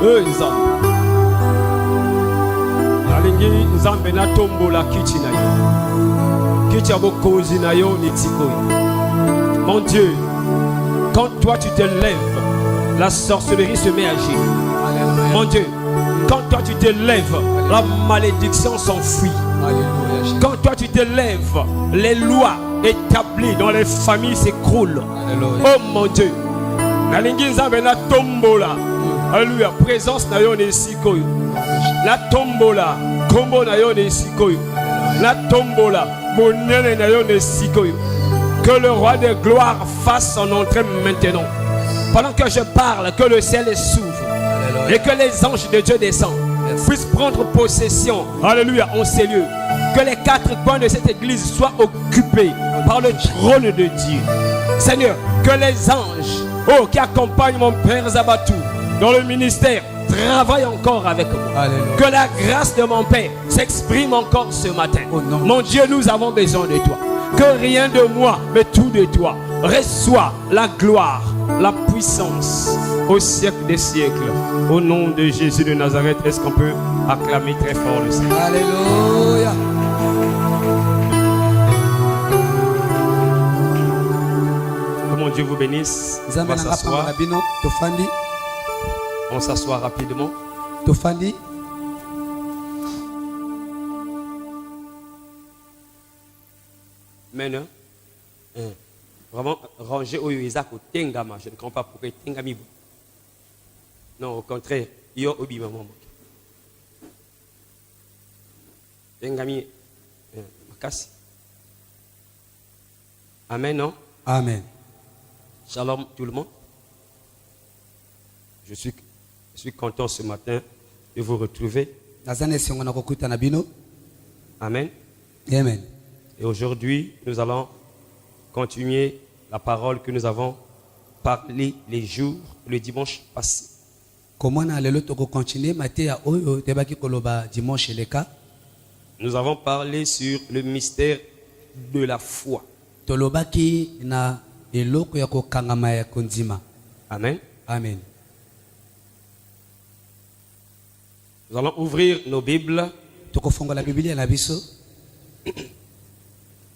Nzambe. Nalingi Nzambe na tombola kiti na yo. Kiti ya bokonzi na yo ni tikoyi. Mon Dieu, quand toi tu te lèves, la sorcellerie se met à agir. Alléluia. Mon Dieu, quand toi tu te lèves, la malédiction s'enfuit. Alléluia. Quand toi tu te lèves, les lois établies dans les familles s'écroulent. Oh mon Dieu, nalingi Nzambe na tombola. Alléluia, présence na yo ne sikoyo. La tombola, kombo na yo ne sikoyo. La tombola, monene na yo ne sikoyo. Que le roi de gloire fasse son entrée maintenant. Pendant que je parle, que le ciel s'ouvre. Et que les anges de Dieu descendent. Puissent prendre possession. Alléluia, en ces lieux. Que les quatre coins de cette église soient occupés par le trône de Dieu. Seigneur, que les anges qui accompagnent mon Père Zabatou dans le ministère travaillent encore avec moi. Alléluia. Que la grâce de mon Père s'exprime encore ce matin. Mon Dieu, nous avons besoin de toi. Que rien de moi, mais tout de toi. Reçois la gloire, la puissance au siècle des siècles. Au nom de Jésus de Nazareth, est-ce qu'on peut acclamer très fort le Seigneur? Alléluia. Que mon Dieu vous bénisse. On va s'asseoir. On s'assoit rapidement. Maintenant, vraiment, ranger au Isaac au Tengama. Je ne comprends pas pourquoi Tengami. Non, au contraire, il y a Obi Maman. Tengami, Makasi. Amen, non? Amen. Shalom tout le monde. Je suis content ce matin de vous retrouver. Amen. Amen. Et aujourd'hui, nous allons continuer la parole que nous avons parlé les jours, le dimanche passé. Nous avons parlé sur le mystère de la foi. Amen. Amen. Nous allons ouvrir nos Bibles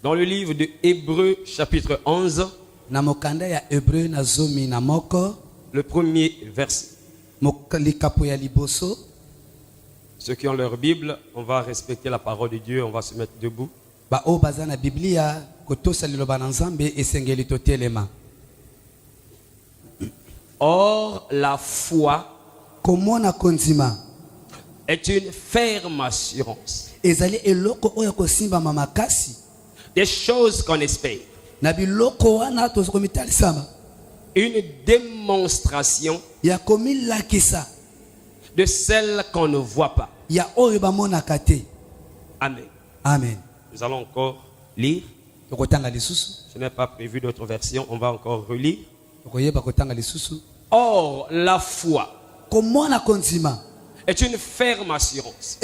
dans le livre de Hébreux chapitre 11, le premier verset. Ceux qui ont leur Bible, on va respecter la parole de Dieu, on va se mettre debout. Or, la foi est une ferme assurance des choses qu'on espère. Une démonstration de celles qu'on ne voit pas. Amen. Amen. Nous allons encore lire. Je n'ai pas prévu d'autres versions. On va encore relire. Or, la foi est une ferme assurance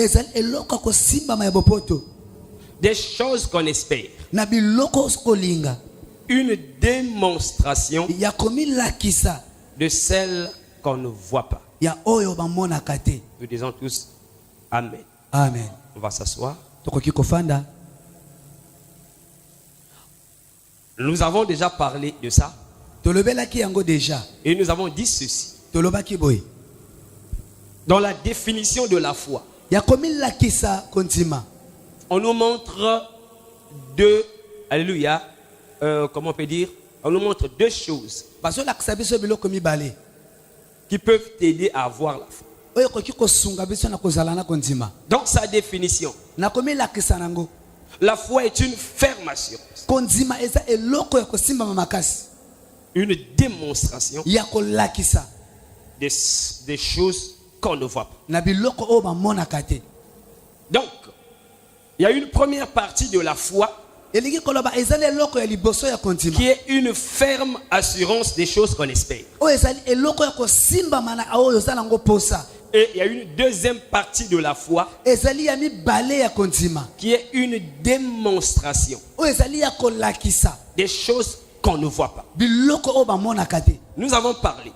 des choses qu'on espère. Une démonstration de celles qu'on ne voit pas. Nous disons tous Amen. Amen. On va s'asseoir. Nous avons déjà parlé de ça. Et nous avons dit ceci. Dans la définition de la foi, on nous montre deux, alléluia, comment on peut dire, on nous montre deux choses qui peuvent t'aider à avoir la foi. Dans sa définition, la foi est une ferme assurance, une démonstration des choses qu'on ne voit pas. Donc, il y a une première partie de la foi qui est une ferme assurance des choses qu'on espère. Et il y a une deuxième partie de la foi qui est une démonstration des choses qu'on ne voit pas. Nous avons parlé.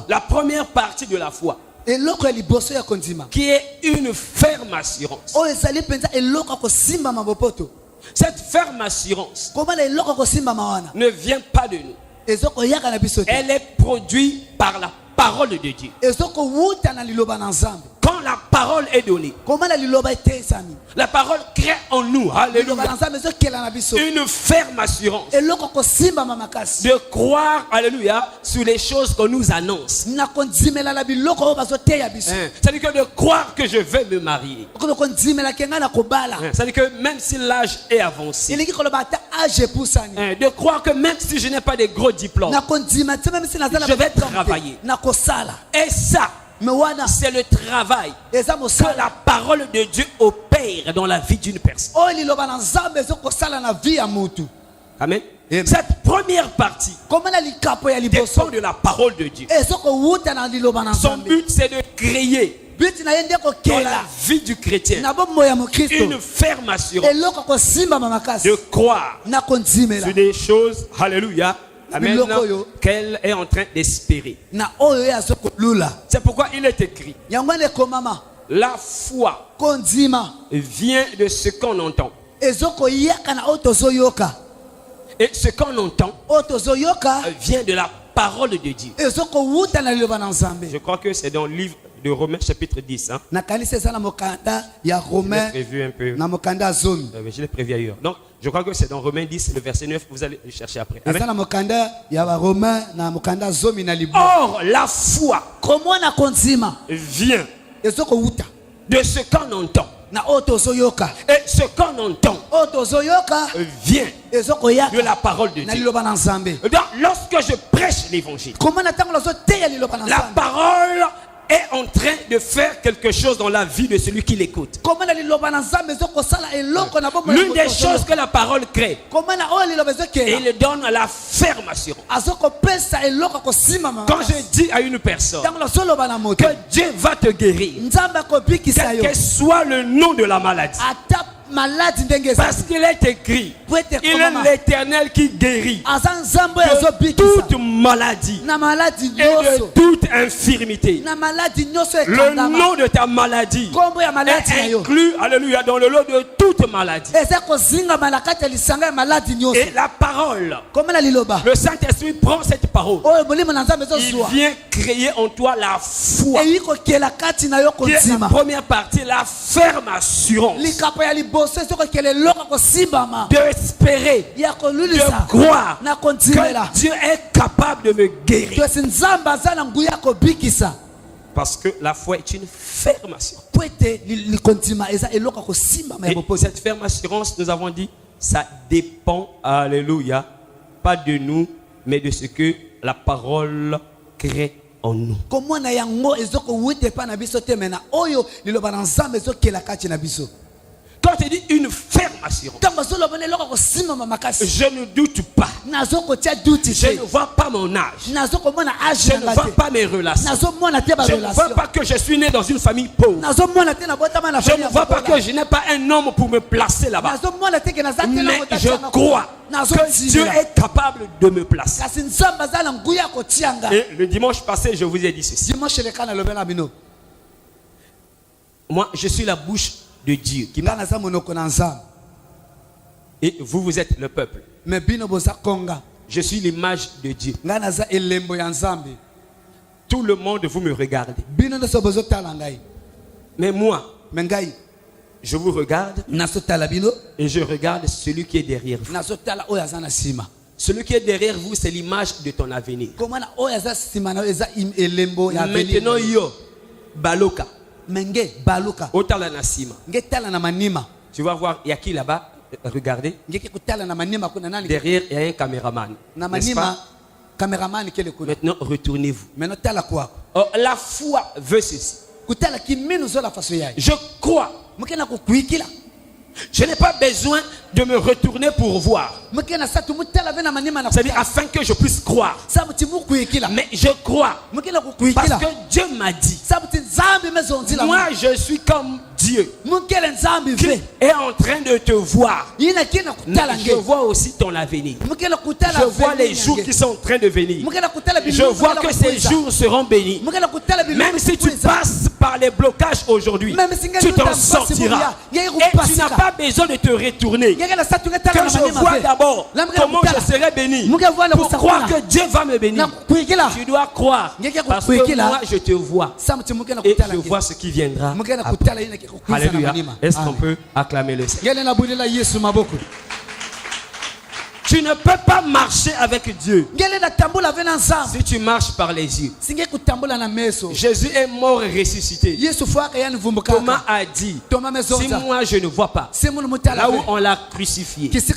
La première partie de la foi eloko ya liboso ya kondima qui est une ferme assurance. oyo ezali mpenza eloko ya kosimbama bopoto. Cette ferme assurance komala eloko ya kosimbama wana ne vient pas de nous. ezokoyaka na biso te, Elle est produite par la parole de Dieu. ezokowuta na liloba na nzambe. Quand la parole est donnée, komala liloba etesami, la parole crée en nous, liloba alléluia, na nzambe ezokela na biso une ferme assurance eloko ya kosimbama makasi de croire, alléluia, sur les choses qu'on nous annonce. na kondimela na biloko oyo bazoteya biso. C'est-à-dire que de croire que je vais me marier. okono kondimelaki ngai na kobala, C'est-à-dire que même si l'âge est avancé, elingi koloba ata age epusani, de croire que même si je n'ai pas de gros diplômes, na kondima te meme si naza na je vais badiplôme te, travailler. na kosala. Et ça, me wana c'est le travail eza que mosala la parole de Dieu opère dans la vie d'une personne. oyo liloba na nzambe ezokosala na vie ya mutu. Amen. Amen. Cette première partie komona likapo ya dépend liboso de la parole de Dieu. ezokowuta na liloba na Son nzambe. but, c'est de créer biti na ye nde dans la kokela vie du chrétien na bomoi ya mokristo une ferme assurance eloko kosimbama makasi de croire na kondimela sur des choses, alléluia, amen, Biloko yo. qu'elle est en train d'espérer. na oyo ye azokolula. C'est pourquoi il est écrit, yango wana ekomama la foi kondima vient de ce qu'on entend. ezokoyaka na oyo tozoyoka, Et ce qu'on entend oyo tozoyoka vient de la parole de Dieu. ezokowuta na liloba na nzambe. Je crois que c'est dans le livre de Romains chapitre 10. Hein. nakanisa eza na mokanda ya Je l'ai romain prévu un peu. na mokanda ya zomi, Mais je l'ai prévu ailleurs. Donc, je crois que c'est dans Romains 10, le verset 9. Vous allez le chercher après. Amen. eza na mokanda ya baromain na mokanda ya zomi na libo. Or, la foi komona kondima vient ezokowuta de ce qu'on entend. na oyo tozoyoka, Et ce qu'on entend oyo tozoyoka vient de ezokoyaka la parole de na Dieu. liloba na nzambe. Donc, lorsque je prêche l'évangile, komona ntango nazoteya liloba na la nzambe, parole est en train de faire quelque chose dans la vie de celui qui l'écoute. komona liloba na nzambe ezokosala eloko na bomoi ya L'une moto des choses que la parole crée, komona oyo liloba ezokela il donne la ferme assurance. azokopesa eloko kosimama. Quand je dis à une personne ntango nazoloba na moto que Dieu va te guérir, nzambe akobikisa yo quel que soit le nom de la maladie, ata maladi ndenge parce ezali, qu'il est écrit, po ete il komama est l'Éternel qui guérit aza nzambe oyo de azobikisa toute maladie na maladi et de nyonso, toute infirmité. na maladi nyonso Le ekangama. nom de ta maladie kombo ya maladi na est yo inclus, alléluia, dans le lot de toute maladie. eza kozingama na kati ya lisanga ya maladi nyonso. Et la parole, komona liloba le Saint-Esprit prend cette parole, oyo molimo na nzambe il ezozwa vient créer en toi la foi, eyi kokela kati na yo qui est la kondima. première partie, la ferme assurance likapo ya liboso ezokokela eloko kosimbama d'espérer, ya de kolulisa croire na kondimela que Dieu est capable de me guérir. tosi nzambe aza na nguya ya kobikisa. Parce que la foi est une ferme assurance. po ete likondima eza eloko ya kosimbama ya Et boposi. cette ferme assurance, nous avons dit, ça dépend, alléluia, pas de nous, mais de ce que la parole crée en nous. komona yango ezokowuta epai na biso te, me na oyo liloba na nzambe ezokela kati na biso. Quand tu dis une ferme assurance, ntango azoloba na eloko ya kosimbama makasi, je ne doute pas. nazokotia duti Je ne te, vois pas mon âge. nazokomona age Je na ne nga vois te, pas mes relations. nazomona te Je ne vois barelation, pas que je suis né dans une famille pauvre. nazomona te nabotama na Je ne vois pas que je n'ai pas un homme pour me placer là-bas. nazomona te ke naza te na Mais moto je atianga crois kuna. que Dieu est capable de me placer. kasi nzambe aza na nguya ya kotianga. Et le dimanche passé, je vous ai dit ceci. dimanche leka nalobela bino Moi, je suis la bouche de Dieu qui nga parle. naza monoko na nzambe, Et vous, vous êtes le peuple. me bino boza konga, Je suis l'image de Dieu. nga naza elembo ya nzambe. Tout le monde, vous me regardez. bino nyonso bozotala ngai, Mais moi, me ngai je vous regarde nazotala bino, et je regarde celui qui est derrière vous. nazotala oyo aza na nsima. Celui qui est derrière vous, c'est l'image de ton avenir. komona oyo aza nsima na yo eza elembo ya Maintenant, avenir. yo, baloka, me nge baluka, otala nasima. nge tala na manima, Tu vas voir, il y a qui là-bas? Regardez. ngeke kutala na manima kuna nani Derrière, il y a un caméraman. na N'est-ce manima, pas? cameraman kele kuna. Maintenant, retournez-vous. Maintenant tala kwako, Or, la foi veut ceci. kutala kiminu zola faso yayo Je crois. mukena kukuikila. Je n'ai pas besoin de me retourner pour voir. C'est-à-dire afin que je puisse croire. Mais je crois parce que Dieu m'a dit. Moi, je suis comme Dieu qui est en train de te voir. Mais je vois aussi ton avenir. Je vois les jours qui sont en train de venir. Je vois que ces jours seront bénis. Même si tu passes par les blocages aujourd'hui, tu t'en sortiras. Et tu n'as pas besoin de te retourner. Que je vois d'abord comment je serai béni pour croire que Dieu va me bénir. Tu dois croire parce que moi je te vois et je vois ce qui viendra après. Alléluia. Est-ce qu'on peut acclamer le Seigneur? Tu ne peux pas marcher avec Dieu si tu marches par les yeux. Jésus est mort et ressuscité. Thomas a dit, si moi je ne vois pas, là où on l'a crucifié, si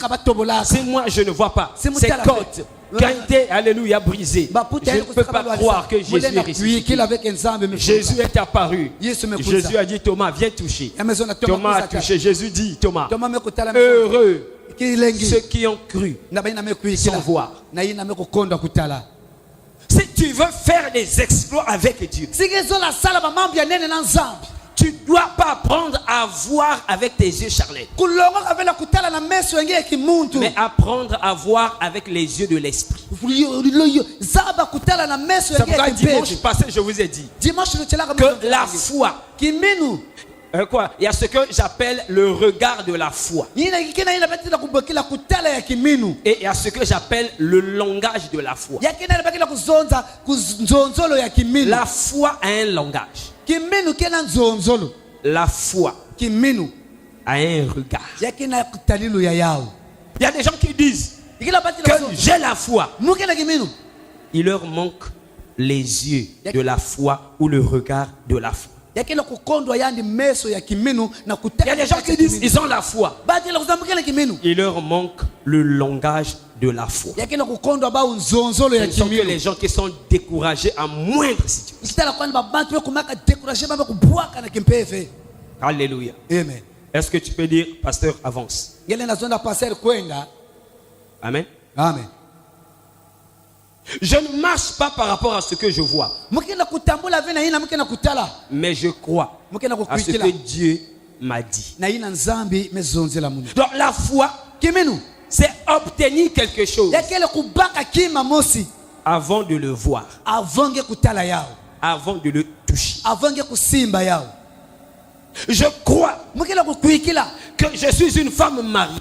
moi je ne vois pas, ses côtes qui ont été, alléluia, brisées, je ne peux pas croire que Jésus est ressuscité. Jésus est apparu. Jésus a dit, Thomas, viens toucher. Thomas a touché. Jésus dit, Thomas, heureux ceux qui ont cru sans voir. Si tu veux faire des exploits avec Dieu, tu ne dois pas apprendre à voir avec tes yeux charnels, mais apprendre à voir avec les yeux de l'esprit. C'est pourquoi dimanche passé, je vous ai dit que la foi, quoi? Il y a ce que j'appelle le regard de la foi. Et il y a ce que j'appelle le langage de la foi. La foi a un langage. La foi a un regard. Il y a des gens qui disent que j'ai la foi. Il leur manque les yeux de la foi ou le regard de la foi. Il y a des gens qui disent ils ont la foi. Il leur manque le langage de la foi. Ce sont que les gens qui sont découragés à moindre situation. Alléluia. Amen. Est-ce que tu peux dire, pasteur, avance? Amen. Amen. Je ne marche pas par rapport à ce que je vois, mais je crois à ce que Dieu m'a dit. Donc la foi, c'est obtenir quelque chose avant de le voir, avant de le toucher. Je crois que je suis une femme mariée,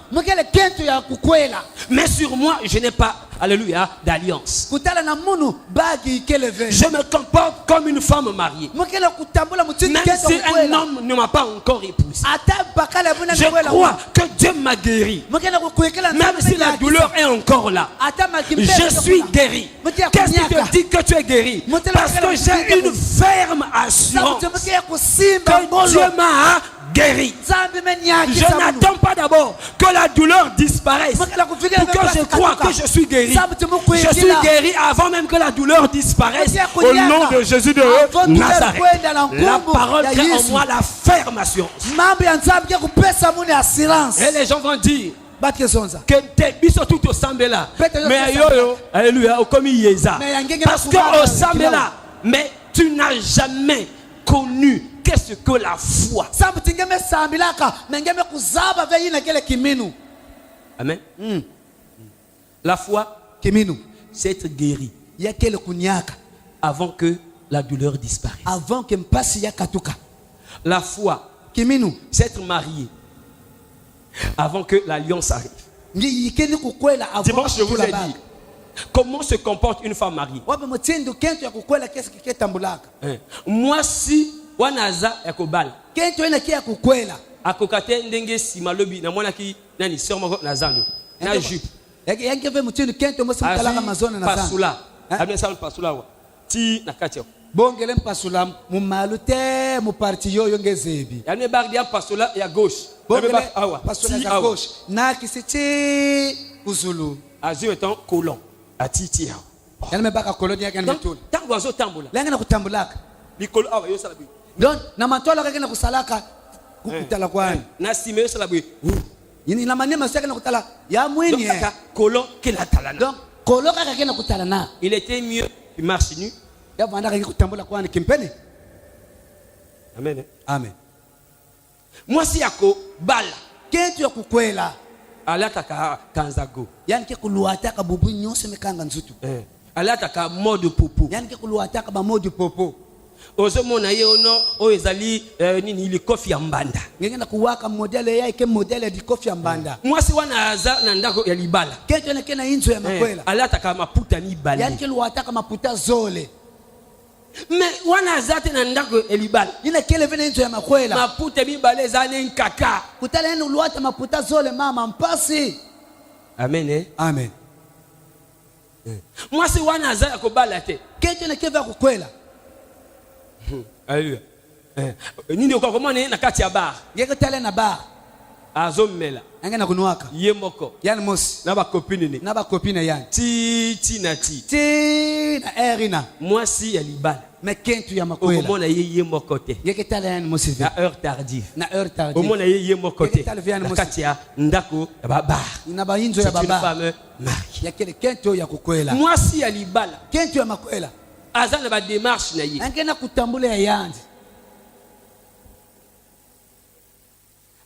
mais sur moi je n'ai pas, alléluia, d'alliance. Je me comporte comme une femme mariée, même si un homme ne m'a pas encore épousé. Je crois que Dieu m'a guéri, même si la douleur est encore là. Je suis guéri. Qu'est-ce qui te dit que tu es guéri? Parce que j'ai une ferme assurance que Dieu m'a guéri. Je n'attends pas d'abord que la douleur disparaisse pour que je croie que je suis guéri. Je suis guéri avant même que la douleur disparaisse. Au nom de Jésus de Nazareth, la parole crée en moi la ferme assurance. Et les gens vont dire que tes biso tout au sambela, mais yo alléluia, comme yeza, parce que au sambela, mais tu n'as jamais connu qu'est-ce que la foi. Amen. La foi, c'est être guéri avant que la douleur disparaisse. La foi, c'est être marié avant que l'alliance arrive. Dimanche, je vous ai dit comment se comporte une femme mariée. Moi, si wanaza yakobala akokate ndenge simalobi na mwana ki nani soma na zando na jupe pasula abia sa pasula wa ti na kati bongele pasula mu malute mu parti yo ngezebi ya ne bagdi ya pasula ya gauche bongele pasula ya gauche na kisiti uzulu azu etant colon atiti ya ya me baka colon ya kana metula tango azo tambola lenga na kutambulaka mikolo awa yo sala bi donc na matola kaka na kusalaka kukutala kwani na sime yo sala bi ina mania masaka na kutala ya Donc, mwini kaka, colon, que la talana. donc koloka kake na kutala na Il était mieux qu'il marche nu. ya vanda kake kutambola kwani kimpeni. Amen. Amen. Moi, si yako bala, Kentu ya kukwela alataka kanzago. yani ke kuluata ka bubu nyose mekanga nzutu Alataka mode popo. yani ke kuluata ka ba modi popo Ozo mona ye ono o ezali nini ili kofi ya mbanda. ngenge na kuwaka modele ya ke modele di kofi ya mbanda. Moi, si wana aza na ndako ya libala. Kentu na kena inzo ya makwela Alataka maputa ni bali. yani ke luata ka maputa zole Mais wana aza te na ndako ya libala. ina kele vena inzo ya makwela Maputa mi bale zane nkaka. kutala yani luata maputa zole mama mpasi. Amen. Amen. Moi, si wana aza ya kobala te. Kentu na keva kukwela Alléluia. Nini kwa komone na kati ya bar. ngeke tale na bar Azomela. ngenge na kunuaka Ye moko. yani mosi Na ba copine ni. na ba copine yani Ti na ti. ti na erina Moi, si ya libala. me kentu ya makwela Okomona ye moko te. ngeke tale yani mosi Na heure tardive. na heure tardive Omona ye moko te. Mosi. Kati ya ndako ya ba bar. ina ba inzo ya C'est une baba femme mariée. ya kele kentu ya kukwela Moi, si ya libala. kentu ya makwela Aza na ba démarche na ye. ngeke na kutambula ya yanzi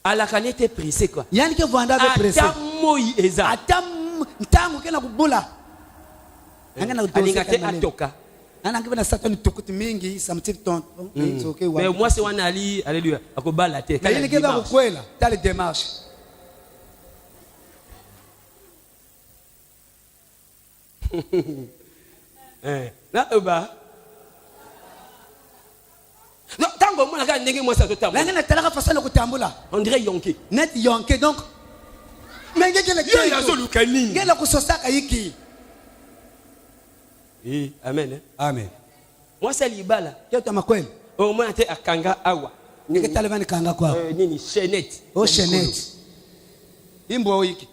Alakane te pressé quoi. yani ke vanda be presse Ata moi eza. ata ntango ke na kubula ngeke na Alinga te kutoka atoka. ana ngeke na satani tukuti mingi samtip ton it's okay Mais wa moi, c'est wana ali, alléluia. Akobala te. na yini ke ba kukwela tale démarche Na oba. Non, tango mona ka ndenge moi ça to tambo. ngeke na talaka fasana kutambula On dirait yonke. net yonke donc mais ngeke le Yo yazo lukani. ngeke la kusosaka yiki. Eh, amen. Amen. Moi c'est libala. Kyoto makweli Au moins te akanga awa. ngeke tale vani kanga kwa Nini chaînette. o chenette imbo yiki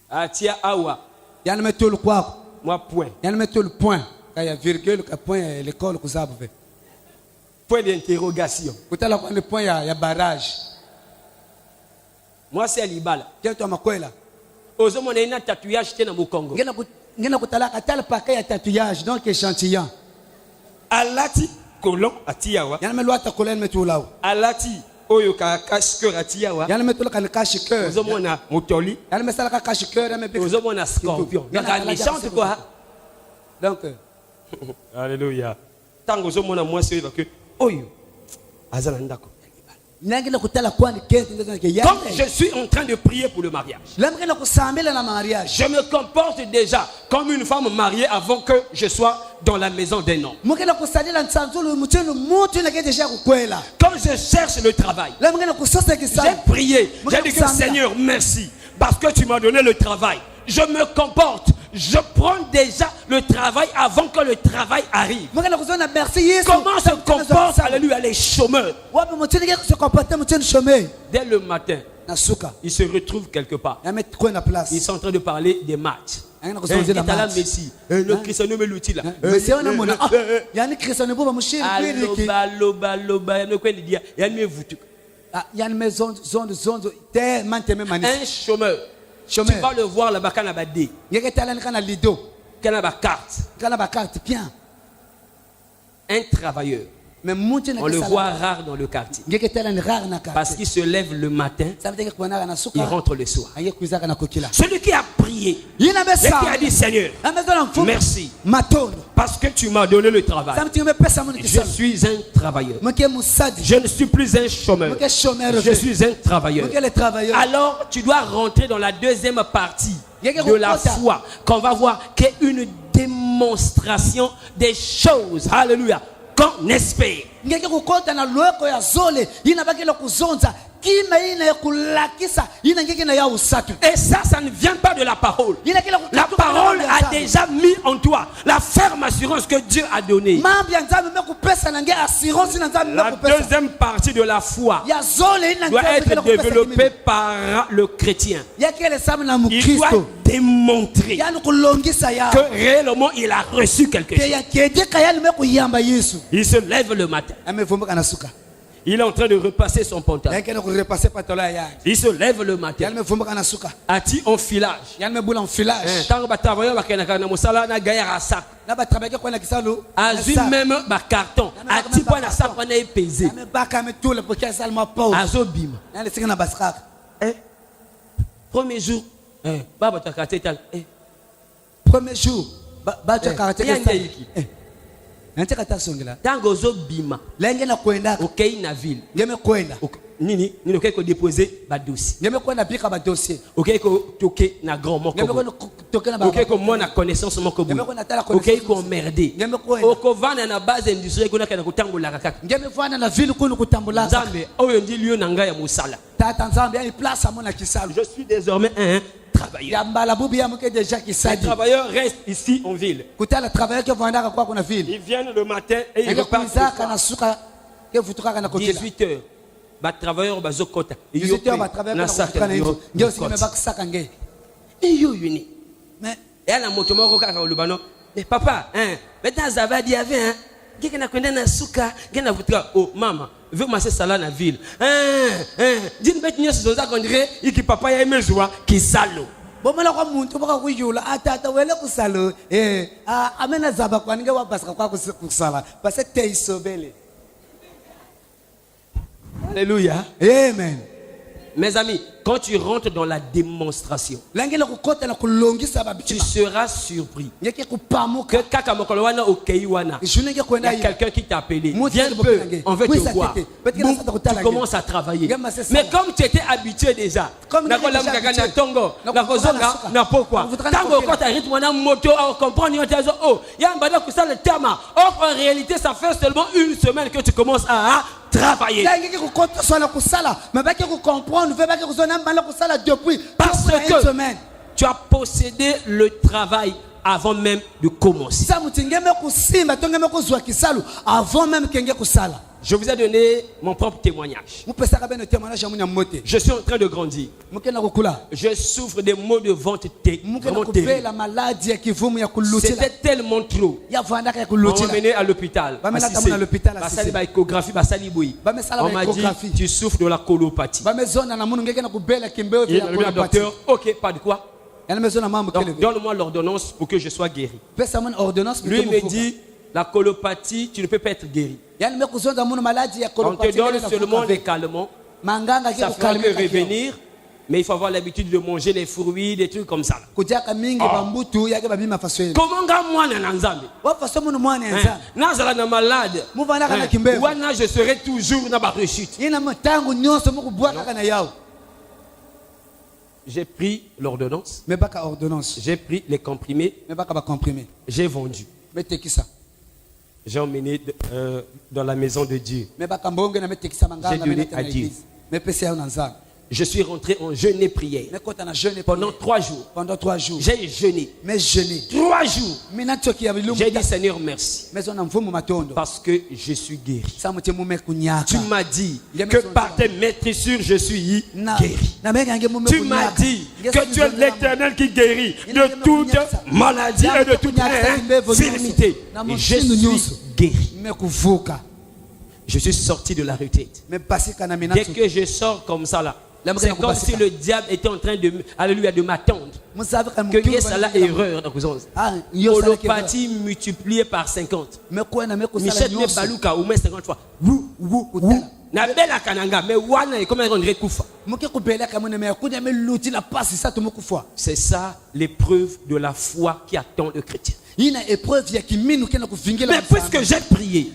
Atia awa. yani metulu kwako Moi point. yani metulu point kaya virgule ka point ya l'école kuzabu ve Point d'interrogation. kutala kwa le point ya barrage Moi c'est libala. kyoto makwela Ozo mona ina tatouage te na Mukongo. ngena kutala katala paka ya tatouage donc échantillon Alati kolon atiawa. yani melwata kolen metulawo Alati oyo ka casqueur atiawa. yani metulu kan cache cœur Ozo mona motoli. yani mesala ka cache cœur yani me Ozo mona scorpion. Donc Yana méchante quoi. donc Alléluia. Tango ozo mona moi c'est que oyo azana ndako. nangena kutala kwa ni kenti ndio ke Comme yani je suis en train de prier pour le mariage, lamkena kusambela na mariage je me comporte déjà comme une femme mariée avant que je sois dans la maison d'un homme. mukena kusadila nsanzulu mutenu mutu na kete sha kukwela Quand je cherche le travail, lamkena kusosa j'ai kisamba prié, j'ai dit que Seigneur, merci, parce que tu m'as donné le travail. Je me comporte, je prends déjà le travail avant que le travail arrive. mukena kusona merci Yesu Comment se comportent, alléluia, les chômeurs? wapi mutenu ke se comporter mutenu chômeur Dès le matin, na suka ils se retrouvent quelque part. ya met kwa na place Ils sont en train de parler des matchs. angena kusonze na match Messi, le Christiano Meluti là. Messi ona mona yani Christian bo ba mushiri kwiriki Loba, ya ne kwendi dia, ya ne vutu. yani maison zone te mante me mani Un chômeur, tu chômeur vas le voir là-bas, quand il a des, ngeke tala kana lido quand il a carte. kana ba carte bien Un travailleur, mais mutu na on le kisala voit rare dans le quartier. ngeke tala ni rare na carte Parce qu'il se lève le matin, ça veut dire que kuna na il suka rentre le soir. aye kuizaka na kokila Celui qui a prié, yina et qui besa a dit Seigneur, merci, matondo parce que tu m'as donné le travail. ça veut dire que pesa mun Je kisala suis un travailleur. mke musadi Je ne suis plus un chômeur. mke chômeur Je suis un travailleur. mke le travailleur Alors, tu dois rentrer dans la deuxième partie Yeke de la kukota. foi, qu'on va voir qu'est une démonstration des choses, alléluia, qu'on espère. ngeke kukota na lweko ya zole yina bakela kuzonza kima ina ya kulakisa yina ngeke na ya usatu Et ça ne vient pas de la parole. yina kila La parole a déjà mis en toi la ferme assurance que Dieu a donnée. mambo ya nzambe mekupesa na nge assurance na nzambe La mekupesa deuxième partie de la foi ya zole ina doit être développée par le chrétien. yakele samu na Il doit mukristo démontrer yani kulongisa ya que réellement il a reçu quelque ke chose. ya kedeka yani mekuyamba Yesu Il se lève le matin. amevumbuka na suka Il est en train de repasser son pantalon. Yake na repasser pantalon ya. Il se lève le matin. Yale me vumba na suka. Ati en filage. Yale me bula en filage. Tant que travailleur bakena na mosala na gaya sac. Na ba travailler kwa na kisalo. Azui même ba carton. Ati po na sac on est pesé. Me baka me tout le pour qu'elle salle ma pause. Azo bim. Yale singa na baskak. Premier jour. Baba ta katetal. Premier jour. Ba ta karate yanga yiki. Nante kata songela. Tango zo bima. Lenge na kwenda. Okay na ville. Ngeme kwenda. Nini okay ko déposer ba dossier. Ngeme kwenda pika ba dossier. Okay ko toquer na grand moko. Ngeme kwenda toquer na ba. Okay ko mona connaissance moko. Ngeme kwenda tala connaissance. Okay ko merder. Ngeme kwenda. Oko vana na base industrielle ko na kana kutambola kaka. Ngeme vana na ville ko kutambula. Nzambe oyo ndi lieu na ngai ya musala. Tata Nzambe ya place à mon kisalo. Je suis désormais un travailleur. Yambala bubi ya muke déjà qui Les sadi. travailleurs restent ici en ville. Kutala travailleur que vanda kwa kuna ville. Ils viennent le matin et ils repartent. Kana suka ke futuka kana kokela. 18h. Ba travailleur bazokota. 18h ba travailleur kana kokana hizo. Ngeo sime bakisaka nge. Iyo yuni. Mais et na moto moko kaka lubano. Mais papa, maintenant Zavadi avait Geka na kwenda na suka, gena vutika. Oh mama, veux masser sala na ville. Dine beti nyoso zonza kondire iki papa ya emezwa kisalo. bomela kwa muntu baka kuyula atata wele kusalo amena zaba kwa ninge wa basika kwa kusala parce que isobele. Alléluia. Amen. Mes amis, quand tu rentres dans la démonstration, tu seras surpris que kaka mokolo wana okei wana, il y a quelqu'un qui t'a appelé. Viens peu, on veut te voir. Tu commences à travailler. Mais comme tu étais habitué déjà, en réalité ça fait seulement une semaine que tu commences à travailler. Parce que tu as possédé le travail avant même de commencer. Je vous ai donné mon propre témoignage. Je suis en train de grandir. Je souffre des maux de ventre vraiment terribles. C'était tellement trop. On m'a emmené à l'hôpital. On m'a dit, tu souffres de la colopathie. Et le docteur, ok, pas de quoi. Donc, donne-moi l'ordonnance pour que je sois guéri. Lui me dit, la colopathie, tu ne peux pas être guéri. On te donne seulement les calmants. Ça fera que revenir. Mais il faut avoir l'habitude de manger les fruits, des trucs comme ça. Comment moi Nazala na malade. Wana je serai toujours na ba rechute. J'ai pris l'ordonnance. J'ai pris les comprimés. J'ai vendu. J'ai emmené dans la maison de Dieu. J'ai donné à Dieu. Je suis rentré en jeûne et prière. Pendant 3 jours. J'ai jeûné. 3 jours. J'ai dit Seigneur merci. Parce que je suis guéri. Tu m'as dit que par tes maîtrissures je suis guéri. Tu m'as dit que tu es l'Éternel qui guérit de toute maladie et de toute infirmité. Et je suis guéri. Je suis sorti de la retraite. Dès que je sors comme ça là, c'est comme si le diable était en train de, alléluia, de m'attendre. Que y ait ça là erreur. Colopathie multipliée par 50. Michel me baluka ou 50 fois. Na bela kananga mais wana et comment on rekufa. C'est ça l'épreuve de la foi qui attend le chrétien. Mais puisque j'ai prié,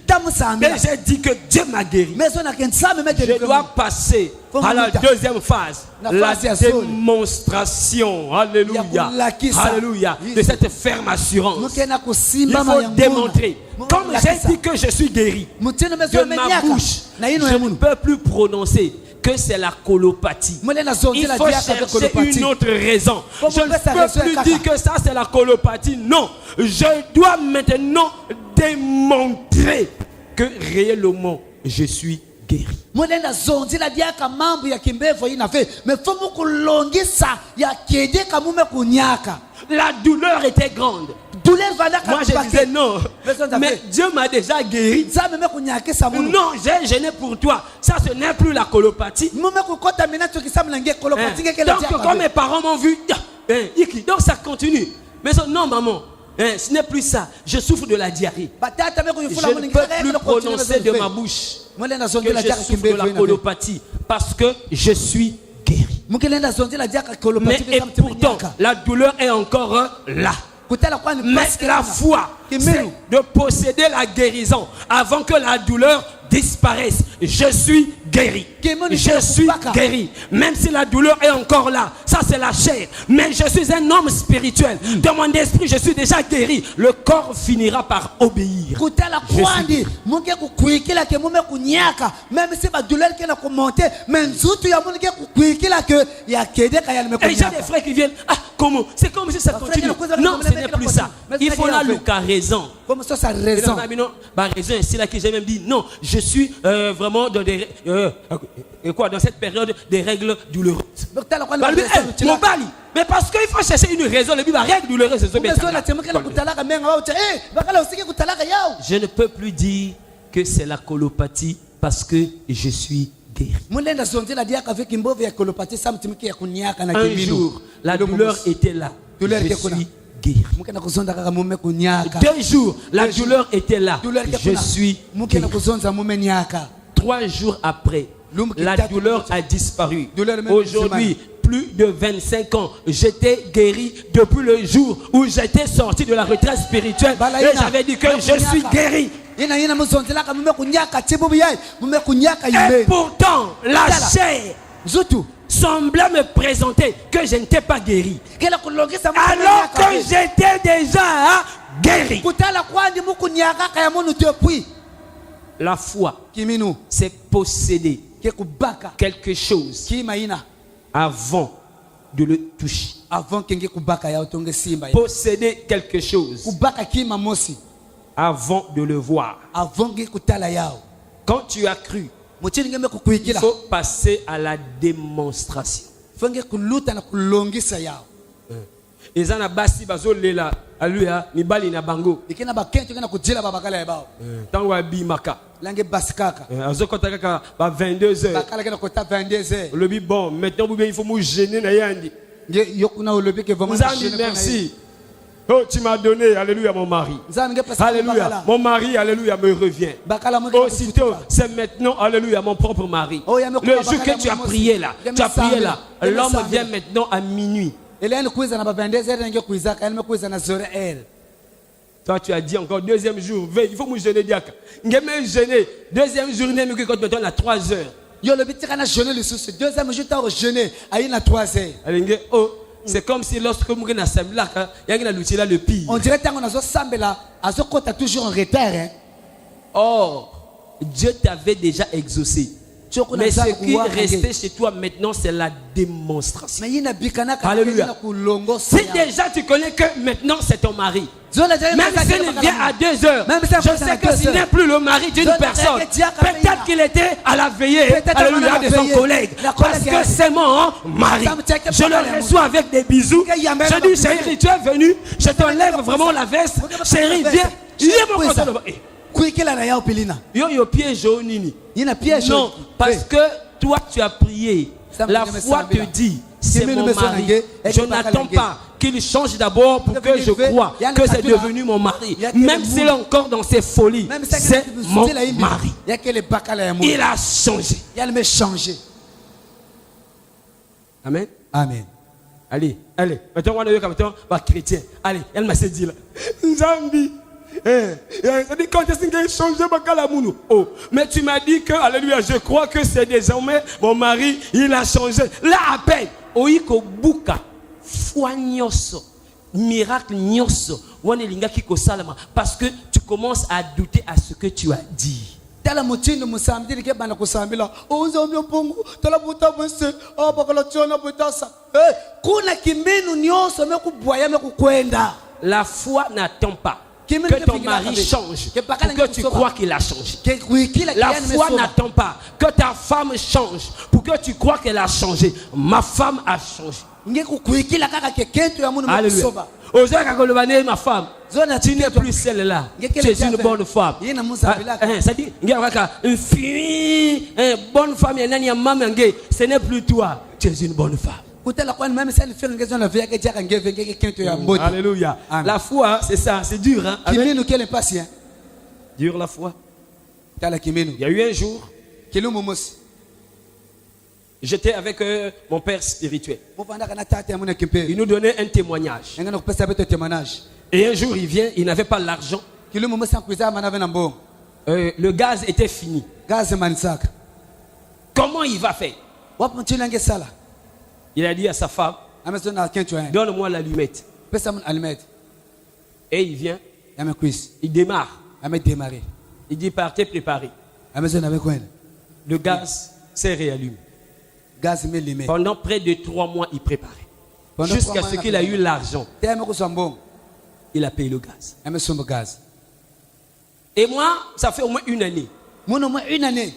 mais j'ai dit que Dieu m'a guéri, je dois passer à la deuxième phase, la démonstration, alléluia, alléluia, de cette ferme assurance. Il faut démontrer. Comme j'ai dit que je suis guéri, de ma bouche, je ne peux plus prononcer que c'est la colopathie. Il faut chercher une autre raison. Je ne peux plus dire que ça c'est la colopathie. Non, je dois maintenant démontrer que réellement je suis guéri. La douleur était grande. Moi je disais non. Mais Dieu m'a déjà guéri. Non, j'ai gêné pour toi. Ça, ce n'est plus la colopathie. Donc, quand mes parents m'ont vu, donc ça continue. Mais non, maman. Ce n'est plus ça. Je souffre de la diarrhée. Je ne peux plus prononcer de ma bouche que je souffre de la colopathie parce que je suis guéri. Mais et pourtant, la douleur est encore là. Mais la foi, c'est de posséder la guérison avant que la douleur disparaisse. Je suis guéri. Je suis guéri. Même si la douleur est encore là, ça c'est la chair. Mais je suis un homme spirituel. Dans mon esprit, je suis déjà guéri. Le corps finira par obéir. Et j'ai des frères qui viennent. Ah, comment? C'est comme si ça continue. Non, ce n'est plus ça. Il faut la raison. Raison c'est là que j'ai même dit non. Je suis vraiment dans des dans cette période des règles douloureuses. Mais parce qu'il faut chercher une raison, la règle douloureuse, c'est ce. Je ne peux plus dire que c'est la colopathie parce que je suis guéri. Un jour, la douleur était là. Je suis guéri. 2 jours, la douleur était là. Je suis guéri. 3 jours après, la douleur a disparu. Aujourd'hui, plus de 25 ans, j'étais guéri depuis le jour où j'étais sorti de la retraite spirituelle et j'avais dit que je suis guéri. Et pourtant, la chair semblait me présenter que je n'étais pas guéri, alors que j'étais déjà guéri. La foi, c'est posséder quelque chose avant de le toucher. Posséder quelque chose avant de le voir. Quand tu as cru, il faut passer à la démonstration. Ezana basi bazolela aluya mibali na bango tango abimaka azokota kaka ba 22h le bon maintenant il faut nous gêner na yandi merci. Oh, tu m'as donné, alléluia, mon mari. Alléluia, mon mari, alléluia, me revient. Aussitôt, c'est maintenant, alléluia, mon propre mari. Le jour que tu as prié là, l'homme vient maintenant à minuit. Toi, tu as dit encore 2e jour, veille, il faut me gêner, diaka. Me gêner. 2e journée, mais quand maintenant à 3 heures. C'est comme si lorsque nous sommes assemblés, il y a le pire. On dirait que nous sommes toujours en retard. Or, Dieu t'avait déjà exaucé. Mais ce qui restait chez toi maintenant, c'est la démonstration. Alléluia. Si déjà tu connais que maintenant c'est ton mari, même s'il vient à 2 heures, je sais que ce n'est plus le mari d'une personne. Peut-être qu'il était à la veillée, alléluia, de son collègue. Parce que c'est mon mari. Je le reçois avec des bisous. Je dis, chérie, tu es venu, je t'enlève vraiment la veste. Chérie, viens. Yo piège au nini. Non, parce que toi tu as prié. La foi te dit, c'est mon mari. Je n'attends pas qu'il change d'abord pour que je croie que c'est devenu mon mari. Même s'il est encore dans ses folies, c'est mon mari. Il a changé. Amen. Amen. Allez. Maintenant, on a comme chrétien. Allez, elle m'a dit là. Zambi. Quand est-ce qu'il a changé? Oh, mais tu m'as dit que, alléluia, je crois que c'est désormais mon mari, il a changé. Là, à peine, oiko buka, foi nyoso, miracle nyoso, wanelinga kiko salama, parce que tu commences à douter à ce que tu as dit. Tala mutindo musambiri ke bana kusambila uzomyo mpungu tala buta bwese abakala chona butasa kuna kimbinu nyoso mekubwaya mekukwenda. La foi n'attend pas que ton mari change pour que tu crois qu'il a changé. La foi n'attend pas que ta femme change pour que tu crois qu'elle a changé. Ma femme a changé. ngekukuikila kaka kekentu ya munhu Alléluia. makusoba Ozaka kolobane ma femme. zona Tu n'es plus celle-là. Tu es une bonne femme. yena musabila Ça dit, une fille, une bonne femme, ce n'est plus toi. Tu es une bonne femme. kutela kwani mimi sasa nifika ngezona vya ke jaka ngeve ngeke kentu ya mboti Alléluia. Amen. La foi, c'est ça, c'est dur. Hein? kiminu kele pasi hein Dur la foi. tala kiminu Il y a eu un jour, kilumu musi j'étais avec mon père spirituel. mupanda kana tata ya muna kimpe Il nous donnait un témoignage. ngana kupesa beto témoignage Et un jour, il vient, il n'avait pas l'argent. kilumu musi ankuiza manave na mbongo Le gaz était fini. gaze manisaka Comment il va faire? wapo mchina ngesala Il a dit à sa femme, amesona kentu ya donne-moi l'allumette. pesa mun almet Et il vient, yamekwisi il démarre. amedémarrer Il dit, partez, préparez. amesona bekwenda Le gaz s'est réallumé. gaze melime Pendant près de 3 mois, il préparait. Pendant Jusqu'à 3 mois, ce qu'il a eu l'argent, teme kuswa mbongo il a payé le gaz. amesomba gaze Et moi, ça fait au moins 1 année. muno mwa une année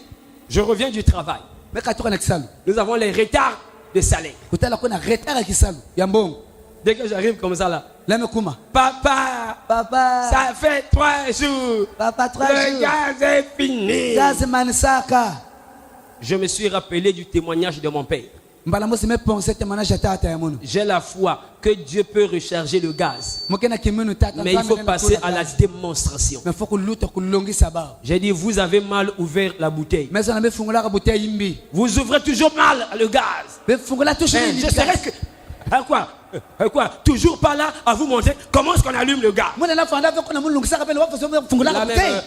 Je reviens du travail. mekatoka na kisalu Nous avons les retards de salaire. kutala kuna retard ya kisalu ya mbongo Dès que j'arrive comme ça là, lamekuma papa, papa ça fait 3 jours. papa 3 Le jours gaz est fini. gaze manisaka Je me suis rappelé du témoignage de mon père. mbala musi meponse témoignage ya tata ya muno J'ai la foi que Dieu peut recharger le gaz. mukena kiminu tata Mais il faut passer à la démonstration. mais faut kuluta kulongisa ba J'ai dit, vous avez mal ouvert la bouteille. mais on a befungula ka bouteille imbi Vous ouvrez toujours mal le gaz. befungula toujours Je serais que... Quoi toujours pas là à vous montrer comment est-ce qu'on allume le gaz. mwana na fanda fe kuna mulungisa ka pele wapo befungula ka Là bouteille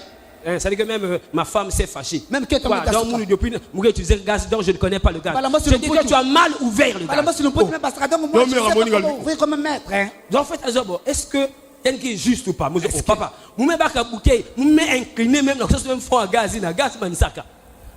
même, ça dit que même ma femme s'est fâchée. Même que Quoi, donc, depuis, vous utilisez le gaz, donc je ne connais pas le gaz. Voilà, moi, c'est Je le dis pot que tu as mal ouvert le bala gaz. musi lumputi me basaka donc moi Non, mais Ramoni Galbi. oui comme maître hein Donc, en fait, est-ce que tel qui est juste ou pas? Moi, je dis, papa, vous mettez pas bouteille, vous mettez incliné même, donc ça c'est même fond à gaz, il y a gaz, manisaka.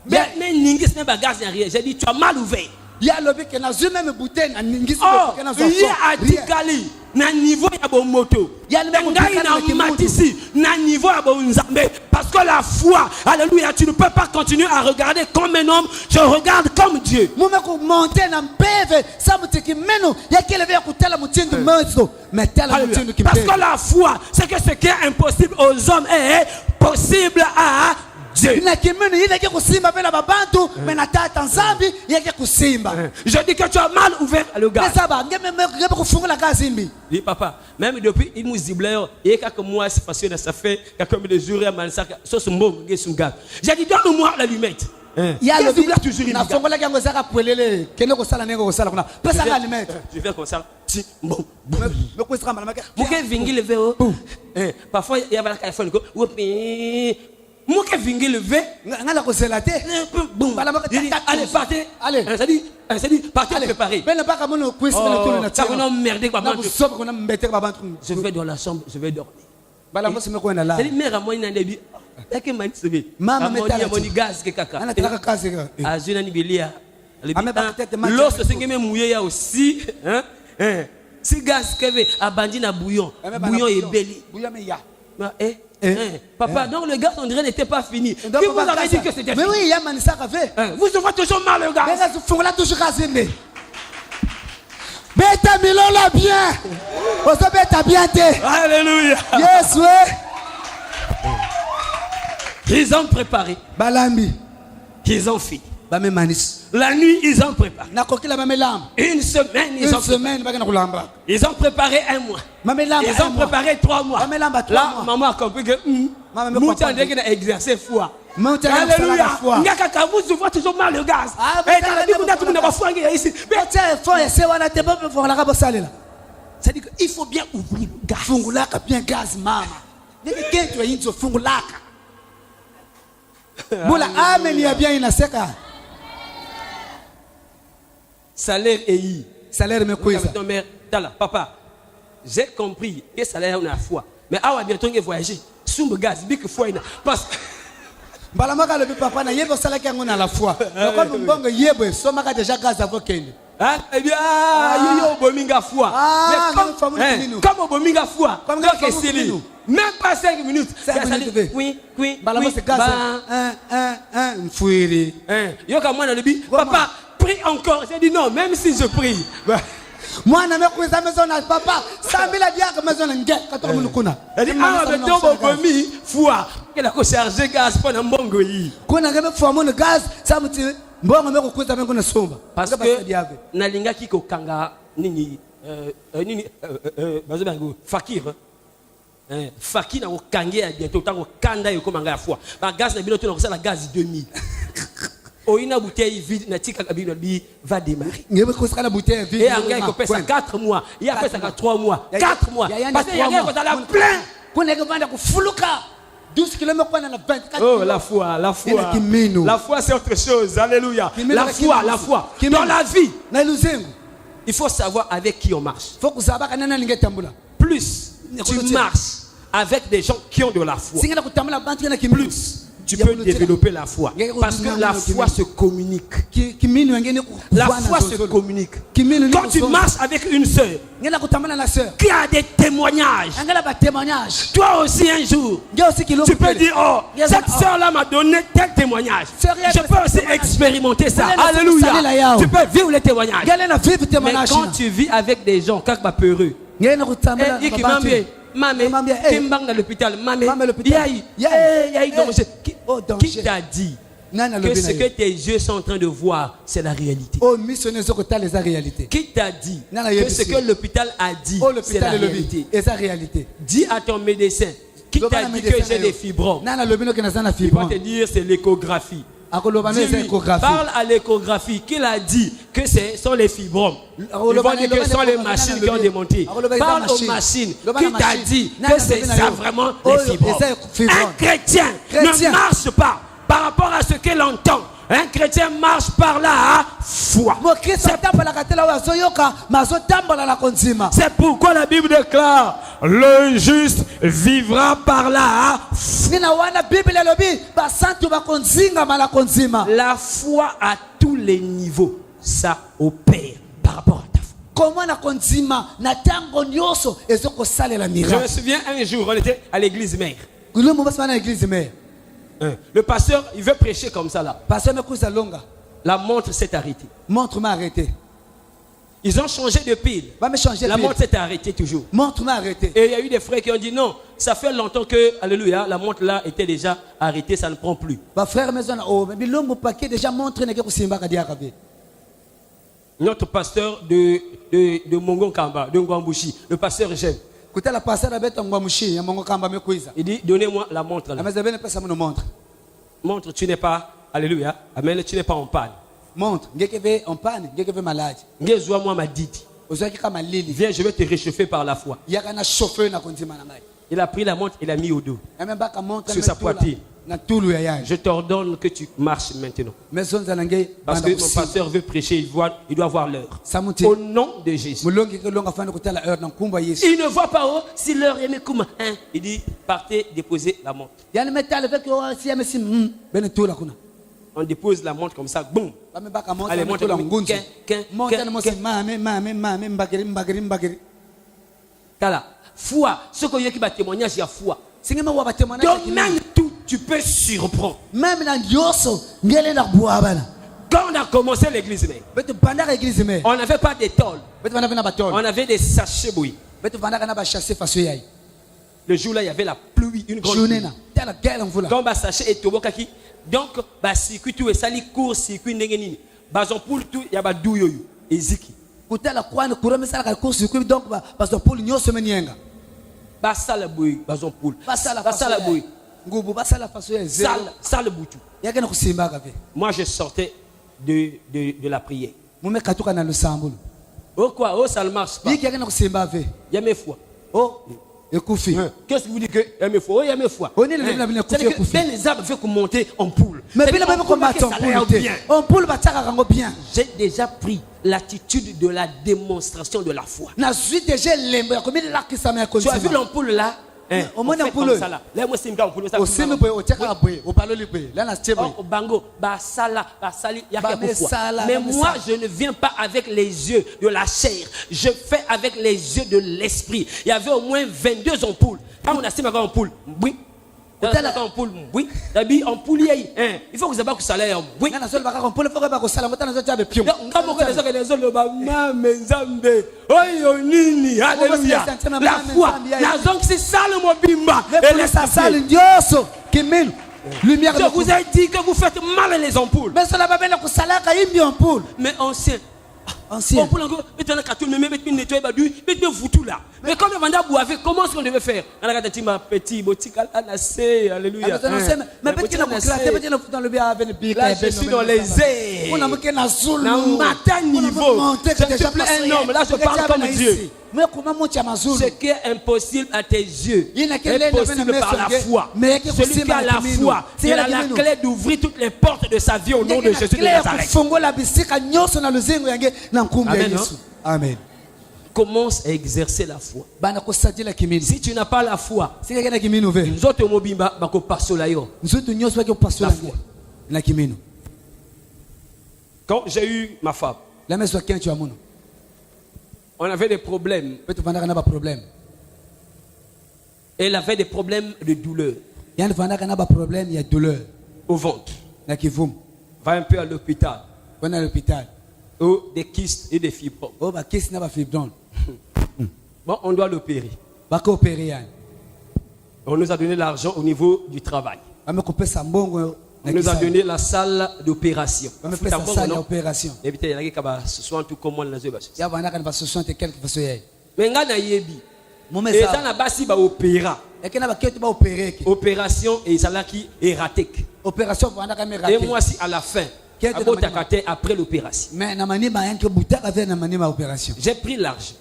Mais n'ingis n'est pas gaz, rien. J'ai dit, tu as mal ouvert. ya lobi ke na zu même bouteille na ningisi Oh, ke na zo il y a atikali na niveau ya bon moto. Ya ni même Ngai atikali na na kimutu. matisi na niveau ya bon nzambe. Parce que la foi, alléluia, tu ne peux pas continuer à regarder comme un homme, je regarde comme Dieu. mume ku monter na mpeve sabu tikimeno ya kele vya kutala mutindo mwezo metala Alléluia. mutindo Parce kimpeve que la foi, c'est que ce qui est impossible aux hommes est possible à Dieu. na kimeno ile ke kusimba vela babantu mena tata nzambi yake kusimba Je dis que tu as mal ouvert le gars. pesa ba ngeme kufungula kazi imbi Dis papa, même depuis il nous zible, il y a quelques mois, c'est facile, ça fait quelques de jours, ça se moque, j'ai dit donne-moi l'allumette. ya Qu'est-ce que lobi tu voulais toujours na fongola kango zaka pwelele kene ko sala nengo ko sala kuna pesa ka limete Je fais comme ça. Bon. me ko sala malama Mouke vingi le vélo. Parfois, il y a la téléphone. Mouke vingi le vélo. ngala ko sela te Bon. Balama ka tata Allez, partez. Allez. Ça dit, partez préparer. bena baka mono kwisi bena tolo na Ça va tsama nous merder quoi. na busoba kuna mbete babantu Je vais dans la chambre, je vais dormir. bala mo se me ko na la C'est mère à moi, il n'a dit. Yake mani sauvé. Mama metala ya moni gaz ke kaka. ana tala kazi ka Azuna ni belia. Ameba peut-être match- L'os c'est même mouillé ya aussi, hein? Si gaz keve abandi na bouillon. Bouillon est belli. bouillon me ya Papa, donc le gaz on dirait n'était pas fini. Qui Donc, vous avait dit que c'était mais fini? oui ya manisa ka ve Vous ouvrez toujours mal le gaz. bena fungula toujours kazi mbe beta milola bien oso beta bien te Alléluia. yes we Ils ont préparé. balambi Ils ont fini. bame manis La nuit, ils ont préparé. na kokila bame lam Une semaine, ils une ont préparé. semaine baka na kulamba Ils ont préparé 1 mois. mame lam Ils ont préparé 3 mois. Mame lamba 3 Là, mois. maman a compris que Maman me nous comprend. avons exercé foi. Monte na sala Alléluia. la foi Ngakaka, vous ouvrez toujours mal le gaz. Ah, Et vous dans la allez Bible, tout le monde a foi ici. Mais beta fo ya se wana te bobe fongula ka bosalela c'est-à-dire qu'il faut bien ouvrir le gaz. fungulaka bien gaz mama nike kentu yinzo fungulaka bula amen ya bien inaseka Salaire et y. salaire me kuiza Non, mais, tala, papa, j'ai compris que salaire on a foi. Mais ah ouais, bientôt on va voyager. Sous le gaz, big foi. Parce que mbala maka le papa na yebo sala kango na la foi ko mbongo yebo so maka déjà gaz avant kende hein, eh bien, yo bominga foi. Ah, Mais nous famille Kimino. comme bominga foi. Comme donc famille c'est Kimino. même pas 5 minutes. 5 minutes, oui. Oui, mbala mo se gaz mfuiri Yo comme moi dans le but, papa, prie encore. J'ai dit non, même si je prie. mwana mekuiza maison na papa sambila diaka maison nge katoka mulukuna Elle dit ah mais donc bomi foi qu'elle a ko charger gaz pour na mbongo yi kuna ngebe fwa mon gaz samuti mbongo mekuiza mengo na somba parce que nalingaki ko kanga nini bazo fakir fakir na ko kange ya bientôt tango kanda yo komanga ya foi ba gaz na bino to na ko sala gaz 2000 Oina bouteille vide na tika kabino bi va démarrer. Ngebe ko sala bouteille vide. Et engagé ko pesa 4 mois. Il a fait ça 3 mois. 4 mois. Parce que engagé ko sala plein. Kuna ngebe vanda ku fuluka. 12 km kwa na 24. Oh la foi, la foi. La foi c'est autre chose. Alléluia. La foi, la foi. Dans la vie. Na luzengu. Il faut savoir avec qui on marche. Faut que ça va kana linge tambula. Plus tu marches avec des gens qui ont de la foi. Plus tu peux développer la foi. Parce que la foi se communique. La foi se communique. Quand tu marches avec une sœur qui a des témoignages, toi aussi un jour, tu peux dire, oh, cette sœur-là m'a donné tel témoignage. Je peux aussi expérimenter ça. Alléluia. Tu peux vivre les témoignages. Mais quand tu vis avec des gens, quand tu es peureux, Mamé, timbang dans l'hôpital, mamé, yaï danger. Qui t'a dit que ce que tes yeux sont en train de voir, c'est la réalité? Qui t'a dit que ce que l'hôpital a dit, c'est la réalité? Dis à ton médecin, qui t'a dit que j'ai des fibromes? Il va te dire c'est l'échographie. Parle à l'échographie qu'il a dit que ce sont les fibromes. Ils vont dire que ce sont les machines qui ont démonté. Parle aux machines qui t'a dit que c'est ça vraiment les fibromes. Un chrétien ne marche pas par rapport à ce qu'il entend. Un chrétien marche par la foi. C'est pourquoi la Bible déclare le juste vivra par la foi. La foi à tous les niveaux, ça opère par rapport à ta foi. Je me souviens un jour, on était à l'église mère. Le pasteur, il veut prêcher comme ça là. La montre s'est arrêtée. Montre m'a arrêté. Ils ont changé de pile. La montre s'est arrêtée toujours. Montre m'a arrêté. Et il y a eu des frères qui ont dit non, ça fait longtemps que, alléluia, la montre là était déjà arrêtée, ça ne prend plus. Notre pasteur de Mongon Kamba, de Ngwambushi, le pasteur j'aime. Il dit, donnez-moi la montre là. Montre, tu n'es pas, alléluia, amen, tu n'es pas en panne. Montre, en panne, malade. Moi ma dite. Viens, je vais te réchauffer par la foi. Il a pris la montre, il l'a mis au dos, sur sa poitrine. Je t'ordonne que tu marches maintenant. Parce que mon pasteur veut prêcher, il doit voir l'heure. Au nom de Jésus. Il ne voit pas si l'heure est comment. Il dit, partez, déposez la montre. On dépose la montre comme ça, boum. Allez, montre la foi, ce que y a témoignage, il y a foi. Donc même tout, tu peux surprendre. Quand on a commencé l'église, on n'avait pas d'étole. On avait des sachets bouillis. Le jour là, il y avait la pluie, une grande pluie. Quand on sachet et tobokaki, donc circuit tout et sali court circuit nengenini. Bazon pour tout, il y a ba douyoyo eziki. Donc bazon pour l'union se menienga. Basala boy, bazon poule. Basala boy. Ngubu basala façon sale boutou. Moi je sortais de la prière. Oh quoi, oh ça ne marche pas. Il y a mes foi. Oh. Qu'est-ce que vous dites que il y a mes foi? Oh, il y a mes foi. Les arbres veulent monter en poule. Mais j'ai déjà pris l'attitude de la démonstration de la foi. Tu as vu l'ampoule là? On fait comme ça là. Là moi c'est une ampoule ça. Bango basala basali y a quelque foi. Mais moi je ne viens pas avec les yeux de la chair. Je fais avec les yeux de l'esprit. Il y avait au moins 22 ampoules. Quand on a ces ampoules, oui. ampoule, oui. D'habitude, ampoule, il faut que vous ayez un salaire, oui. Nga na zolo baka kompole foko ba ko sala ngota na zo jabe pium. Nga moko les autres les autres ba mame nzambe. Oyo nini, alléluia. La foi, la zonk c'est ça le mobimba. Et les sasali ndioso kiminu. Lumière. Je vous ai dit que vous faites mal les ampoules. Mais cela va bien ko sala ka imbi ampoule. Mais ancien. Ancien. Ampoule encore, maintenant quand tu me mets nettoyer badu, mais vous tout là. Mais comme le vanda boivé, comment est-ce qu'on devait faire? On a gâté ma petit botika anasé, alléluia. Mais petit na claté, petit na dans le bien avec le bic. Là je suis dans les airs. On a manqué na zulu. Na matin niveau. Je ne suis plus un homme, là je parle comme Dieu. Mais comment monter ma zulu? Ce qui est impossible à tes yeux est possible par la foi. Celui qui a la foi, il a la clé d'ouvrir toutes les portes de sa vie au nom de Jésus de Nazareth. Amen. Amen. Commence à exercer la foi. Si tu n'as pas la foi, nous autres mobimba bako pasola yo. Quand j'ai eu ma femme, on avait des problèmes. Elle avait des problèmes de douleur au ventre. Va un peu à l'hôpital. Ou des kystes et des fibromes. Bon, on doit l'opérer. On nous a donné l'argent au niveau du travail. On nous a donné la salle d'opération. Mais eza na basi ba opéra. Opération et salaki erratique. Et moi si à la fin après l'opération. J'ai pris l'argent.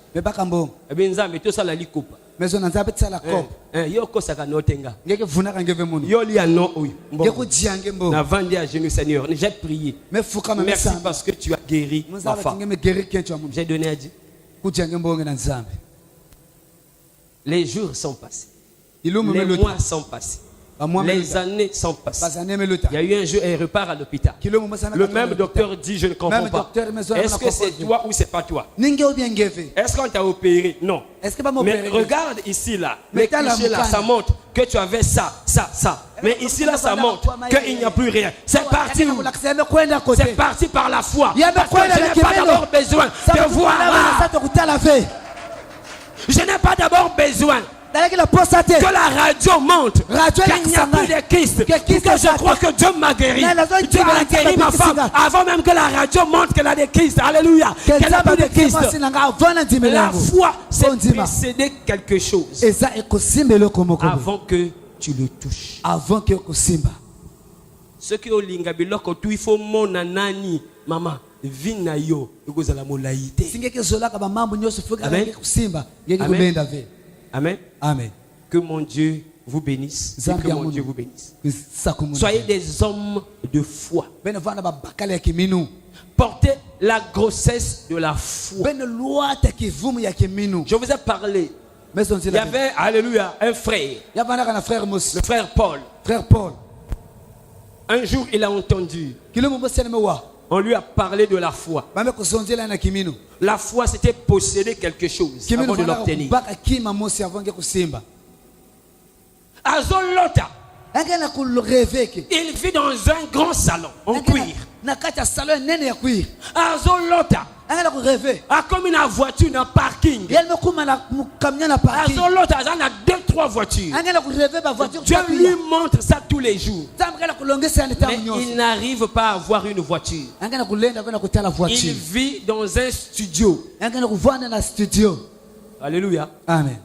Mais on a fait la coupe. Yoko sakanotenga. Yoli no na vandi à genoux Seigneur. J'ai prié. Merci parce que tu as guéri ma femme. J'ai donné à Dieu. Les jours sont passés. Les mois sont passés. Les années sont passées. Il y a eu un jour et il repart à l'hôpital. Le même docteur dit je ne comprends pas. Est-ce que c'est toi ou c'est pas toi? Est-ce qu'on t'a opéré? Non. Mais regarde ici là. Les clichés là, ça montre que tu avais ça. Mais ici là, ça montre qu'il n'y a plus rien. C'est parti où? C'est parti par la foi. Parce que je n'ai pas d'abord besoin de voir. Je n'ai pas d'abord besoin que la radio monte, qu'il n'y a plus de kystes, que je crois que Dieu m'a guéri. Dieu a guéri ma femme avant même que la radio montre qu'elle a des kystes. Alléluia. Qu'elle a plus de kystes. La foi, c'est précéder quelque chose avant que tu le touches. Avant que Simba. Ce qui est au lingabiloko, tout il faut mon nani, maman. Vinayo, Amen. Amen. Amen. Que mon Dieu vous bénisse. Et que mon Dieu vous bénisse. Soyez des hommes de foi. Portez la grossesse de la foi. Je vous ai parlé. Il y avait, alléluia, un frère. Le frère Paul. Un jour, il a entendu. On lui a parlé de la foi. La foi, c'était posséder quelque chose avant de l'obtenir. Azolota. Il vit dans un grand salon en cuir. Azolota. A comme une voiture dans parking. Azolota, il a 2-3 voitures. Dieu lui montre ça tous les jours. Mais il n'arrive pas à avoir une voiture. Il vit dans un studio. Alléluia. Amen.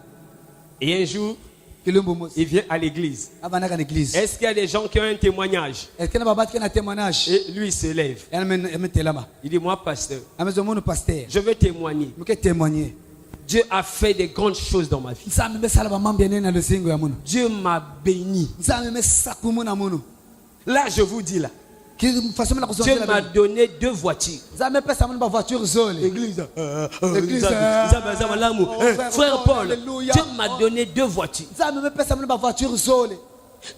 Et un jour, il vient à l'église. Est-ce qu'il y a des gens qui ont un témoignage? Et lui il se lève. Il dit moi pasteur, je veux témoigner. Dieu a fait des grandes choses dans ma vie. Dieu m'a béni. Là je vous dis là, Dieu m'a donné 2 voitures. Église. Frère Paul, Dieu m'a donné 2 voitures.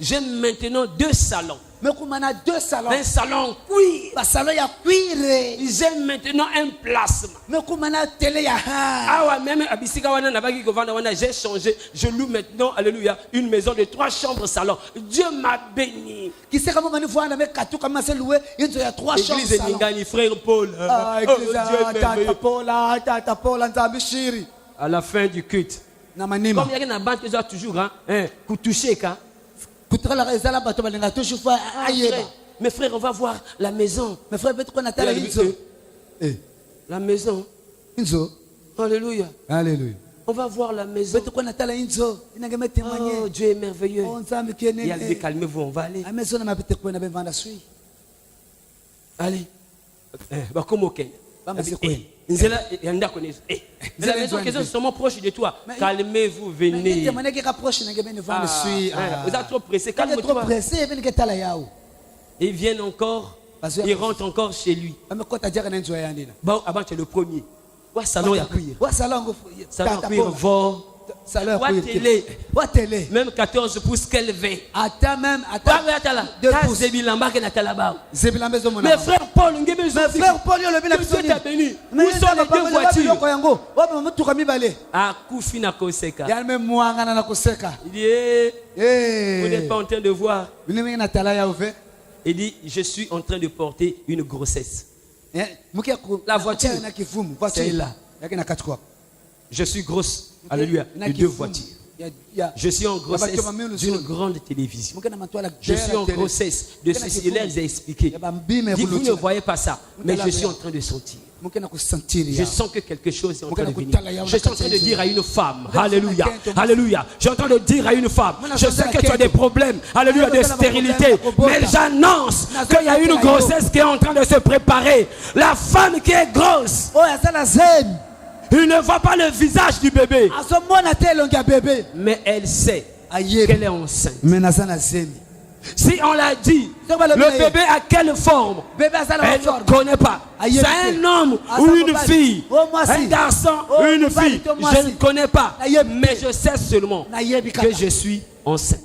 J'ai maintenant 2 salons. Mais comme on a 2 salons. Un salon en cuir. Ba salon ya cuire. J'ai maintenant un placement. Mais comme on a télé ya. Ah ouais, même à Bissika wana nabaki kovanda wana, j'ai changé. Je loue maintenant, alléluia, une maison de 3 chambres salon. Dieu m'a béni. Qui sait comment on voit avec katou comme c'est loué, il y a 3 chambres Église salon. Ningani, frère Paul. Ah, Oh, église Dieu merveilleux. tata Paul nzambi shiri. À la fin du culte. Na manima. Comme il y a une banque qui a toujours touché ka. Kutra la ezala bato balinga toujours fois ayeba. Mes frères, on va voir la maison. Mes frères, peut-être qu'on a tala inzo. La maison. Inzo. Alléluia. Alléluia. On va voir la maison. Peut-être qu'on a tala inzo. Il n'a jamais témoigné. Oh, Dieu est merveilleux. On s'aime qui est né. Et allez, calmez-vous, on va aller. La maison n'a pas peut-être qu'on a besoin de suivre. Allez. Bah, comme au Kenya. Bah, mais c'est quoi? La maison qui est seulement proche de toi. Calmez-vous, venez. Vous Vous êtes trop pressé. êtes trop Calme-toi. pressé. Ils viennent encore. Ils rentrent encore chez lui. Bon, avant tu es le premier. Ouais, salon à cuire. Salon à cuire, vor. Wa télé. Même 14 pouces qu'elle veut. Attends même. Attends. Deux pouces. Mes frères Paul, Mes frères Paul, Dieu t'a béni. Où sont les 2 voitures? Akufi na koseka. Il dit, vous n'êtes pas en train de voir. Il dit, je suis en train de porter une grossesse. La voiture, c'est là. Je suis grosse. Alléluia. De 2 voitures. Je suis en grossesse d'une grande télévision. Je suis en grossesse de ceci. Il les a expliqué. Dit, vous ne voyez pas ça, mais je suis en train de sentir. Je sens que quelque chose est en train de venir. Je suis en train de dire à une femme, alléluia, alléluia. Je suis en train de dire à une femme, je sais que tu as des problèmes, alléluia, de stérilité, mais j'annonce qu'il y a une grossesse qui est en train de se préparer. La femme qui est grosse, il ne voit pas le visage du bébé, mais elle sait qu'elle est enceinte. Si on l'a dit, le bébé a quelle forme? Elle ne connaît pas. C'est un homme ou une fille, un garçon ou une fille. Je ne connais pas, mais je sais seulement que je suis enceinte.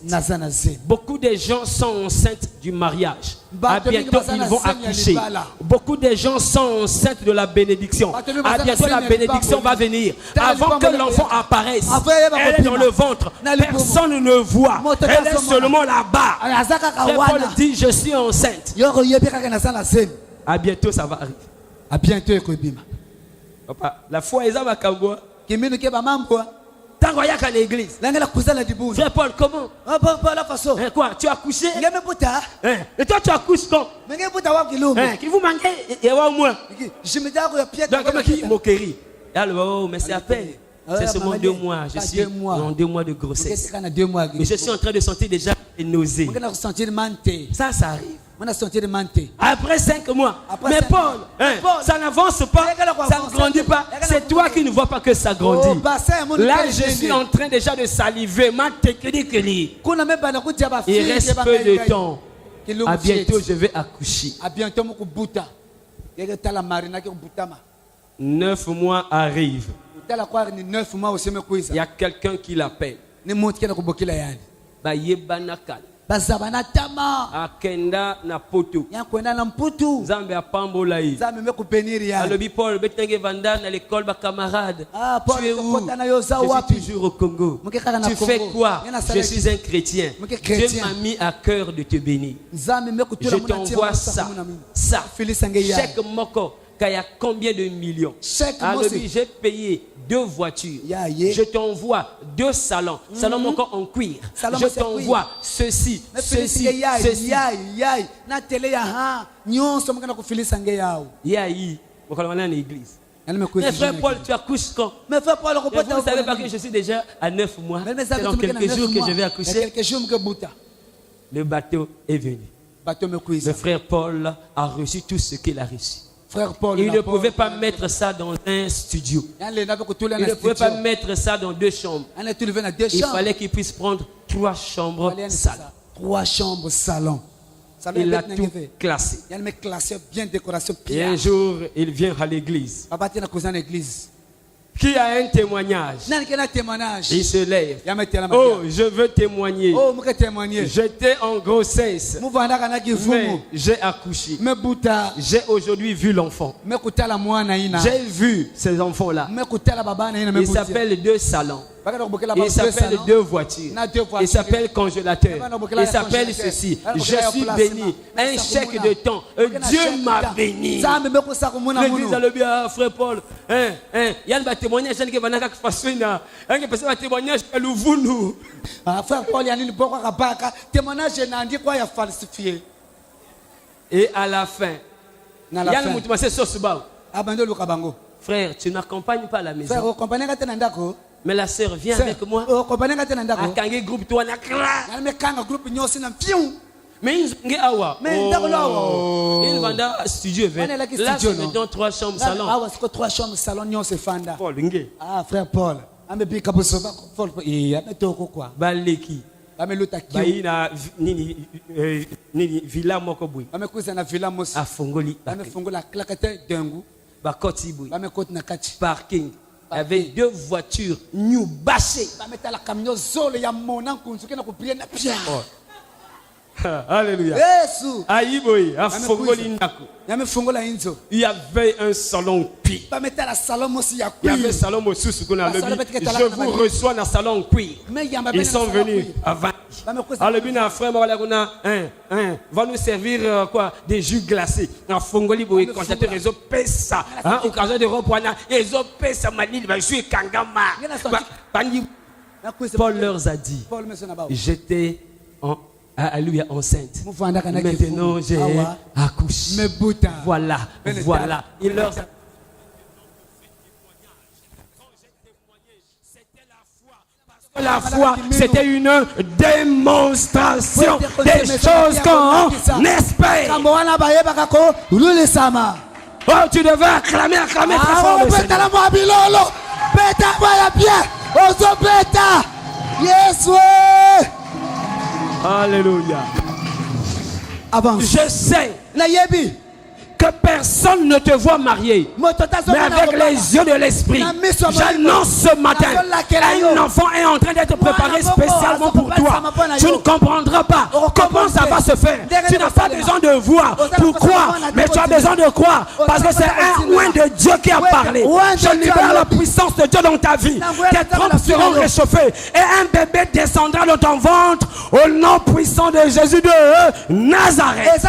Beaucoup de gens sont enceintes du mariage. À bientôt, ils vont accoucher. Beaucoup de gens sont enceintes de la bénédiction. À bientôt, la bénédiction va venir. Avant que l'enfant apparaisse, elle est dans le ventre. Personne ne voit. Elle est seulement là-bas. Paul dit, je suis enceinte. À bientôt, ça va arriver. À bientôt, Papa, la foi est à Makamboa. Tant qu'on y a qu'à l'église. Frère Paul, comment? Quoi? Tu as couché? Et toi, tu accouches quand? Qui vous manquez? Et moi, moi. Donc, comment qui moquerie? Alors, mais c'est à peine. C'est seulement 2 mois. Je suis en 2 mois de grossesse. Mais je suis en train de sentir déjà une nausée. Ça arrive. Après 5 mois. Mais Paul, ça n'avance pas, ça ne grandit pas. C'est toi qui ne vois pas que ça grandit. Là, je suis en train déjà de saliver. Il reste peu de temps. À bientôt, je vais accoucher. 9 mois arrivent. Il y a quelqu'un qui l'appelle. Akenda na poto. Zambe apambola yi. Alobi Paul betenge vanda na l'école ba camarade. Tu es où? Je suis toujours au Congo. Tu fais quoi? Je suis un chrétien. Dieu m'a mis à cœur de te bénir. Je t'envoie ça. Chaque moko. Il y a combien de millions? Alors j'ai payé 2 voitures. Je t'envoie 2 salons. Salon encore en cuir. Je t'envoie ceci. Yahi. L'église. Mais frère Paul, tu accouches quand? Vous ne savez pas que je suis déjà à 9 mois. C'est dans quelques jours que je vais accoucher. Le bateau est venu. Le frère Paul a reçu tout ce qu'il a reçu. Il ne pouvait pas mettre ça dans un studio. Il ne pouvait pas mettre ça dans 2 chambres. Il fallait qu'il puisse prendre 3 chambres salon. 3 chambres salon. Il a tout classé. Et un jour, il vient à l'église. Qui a un témoignage? nani ke na témoignage Il se lève. ya metela Oh, makia je veux témoigner. oh muke témoigner J'étais en grossesse, muvanda kana mais kivumu j'ai accouché. mebuta J'ai aujourd'hui vu l'enfant. mekutala mwana ina J'ai vu ces enfants-là. mekutala baba na ina Il mebuta s'appelle 2 salons. bakana kubukela Il s'appelle 2 voitures. Il s'appelle congélateur. Il s'appelle ceci. Je suis béni. Un chèque de temps. Dieu m'a béni. zambe mekosa kumuna L'église a munu le bien, frère Paul. Il y a un témoignage qui va faire façon. Il y a un témoignage qui nous. ah frère Paul yanini boko kabaka témoignage nandi kwa ya falsifié Et à la fin, na il y la a un fin moutou massé sur ce bas. abando lukabango Frère, tu n'accompagnes pas la frère maison. o compagnie kata ndako Mais la sœur vient avec moi. o compagnie kata À ndako Kangé groupe toi na kra. na mekanga groupe nyosi na fiu Mais ils awa. mais ndako lawo Il vanda studio On est là là. qui Là studio, c'est non? maintenant 3 chambres ah salon. ouais c'est 3 chambres salon nyosi fanda Paul nge. ah frère Paul ambe bika bosoba Paul ametoko quoi Baleki. ameluta kiu Baina nini villa moko boy. amekuza na villa mosi Afongoli. amefungola klakate dengu Bakoti boy. amekoti na kati Parking. Il y avait 2 voitures new bâchées. bametala camion zolo ya mona kunzuke na kupria na pia Alléluia. Yesu Aïboy, afongoli ndako. yamefungola inzo Il y avait un salon cuir. bametala salon mosi ya Il y avait un kui salon mosusu qu'on a Salon levé. petit que t'as Je là, vous là-bas. reçois dans le salon cuir. mais yamba Ils sont venus avant. Alors, bien, frère, va nous servir quoi? Des jus glacés. En Fongoli, vous le constater Fongola. les autres pesa. Occasion de reprendre. Les autres pesa, Manil, je suis Kangama. Il y en a sorti. Paul leur a dit, Paul mesona ba j'étais alléluia, enceinte. muvanda kana Maintenant, j'ai accouché. mebuta Voilà, Benedetta. voilà. Il leur a La foi, c'était une démonstration des choses qu'on espère. kambo wana bayebaka ko lulisama Oh, tu devais acclamer très fort le Seigneur. betala mwa bilolo beta baya bien ozo beta Yesu Alléluia. avance Je sais na yebi que personne ne te voit marié. Mais avec les yeux de l'esprit, j'annonce ce matin, un enfant est en train d'être préparé spécialement pour toi. Tu ne comprendras pas comment ça va se faire. Tu n'as pas besoin de voir pour croire, mais tu as besoin de croire parce que c'est un oint de Dieu qui a parlé. Je libère la puissance de Dieu dans ta vie. Tes trompes seront réchauffées et un bébé descendra dans ton ventre au nom puissant de Jésus de Nazareth. Ce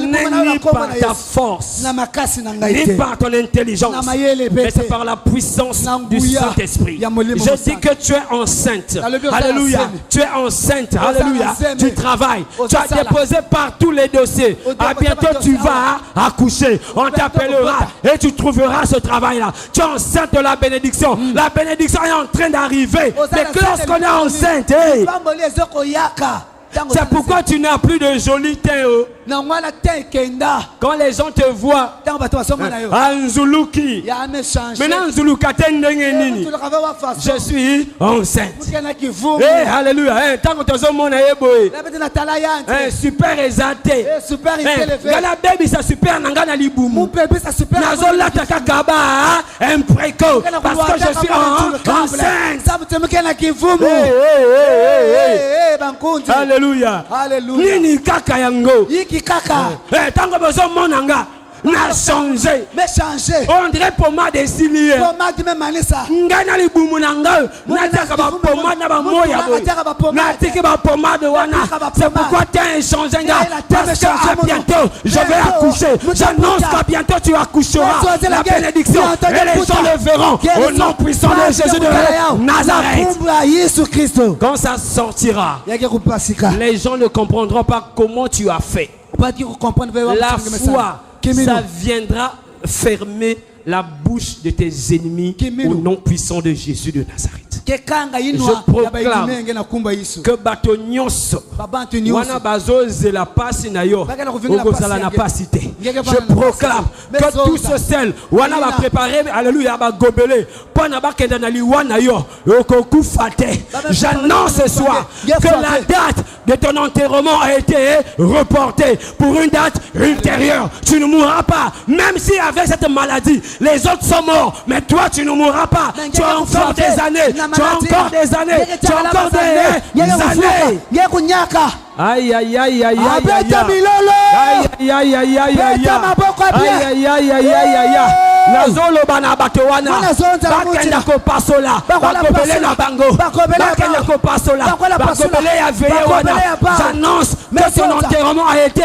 n'est ni par ta force, na makasi na ni ngai te par ton intelligence, Na mayele mais pete. c'est par la puissance Na du nguya Saint-Esprit. ya Molimo Je dis Santo. que tu es enceinte. Alléluia, Alléluia. Osana Tu es enceinte. Osana Alléluia. Seme. Tu travailles. Tu Osana as Sala. déposé par tous les dossiers. Osana À bientôt, Osana tu Osana. vas accoucher. On Osana t'appellera Osana. et tu trouveras ce travail-là. Tu es enceinte de la bénédiction. La bénédiction est en train d'arriver. Osana Mais lorsqu'on est enceinte, hey, Bamboli ezokoyaka. Tango c'est sana pourquoi tu n'as plus de joli teint. Oh. na mwana te kenda Quand les gens te voient, tango bato basomba na yo Anzuluki. ya amechange Maintenant, Nzulukate ndenge nini? tulakava wa façon Je suis enceinte. mukena kivumu Eh, alléluia. Tant que tu as mon aïeboé. na bete na tala yante Super exalté. super intelefé Gala baby, ça super nangana libumu. mon bébé ça super Nazolata kakaba, impréco. Parce que je suis enceinte. ça mute mukena kivumu bankunzi Alléluia. Alléluia. Nini kaka yango. yiki kaka Tant que besoin monanga. N'a changé. mechange On dirait pommade de cilier. pomade me manisa Ngana libumu nanga. Nataka ba pommade na ba moya boy. Natiki ba pommade wana. C'est pourquoi tu as échangé. Parce qu'à bientôt, je vais accoucher. J'annonce qu'à bientôt tu accoucheras. La bénédiction. Et les gens le verront. Au nom puissant de Jésus de Nazareth. kumbwa Yesu Kristo Quand ça sortira, yake kupasika les gens ne comprendront pas comment tu as fait. upati kukomprendre vema La foi, ça viendra fermer la bouche de tes ennemis au nom puissant de Jésus de Nazareth. kekanga inwa Je proclame ya bainenge na kumba Yesu Que bato nyonso babantu wana nyonso bazozela pasi na yo Bakala kuvingila okozala pasi na yange. pasi te. Je proclame que tout ce sel, wana va préparer, alléluia, va gobeler. J'annonce ce soir que la date de ton enterrement a été reportée pour une date ultérieure. Tu ne mourras pas, même si avec cette maladie, les autres sont morts, mais toi tu ne mourras pas. Tu as encore des années, tu as encore des années, tu as encore des années. Aïe aïe aïe aïe aïe aïe aïe aïe aïe aïe aïe aïe aïe aïe aïe. Nazolo bana batowana bakenda ko pasola bakobele na bango bakenda ko pasola bakobele ya veille wana. J'annonce que ton enterrement a été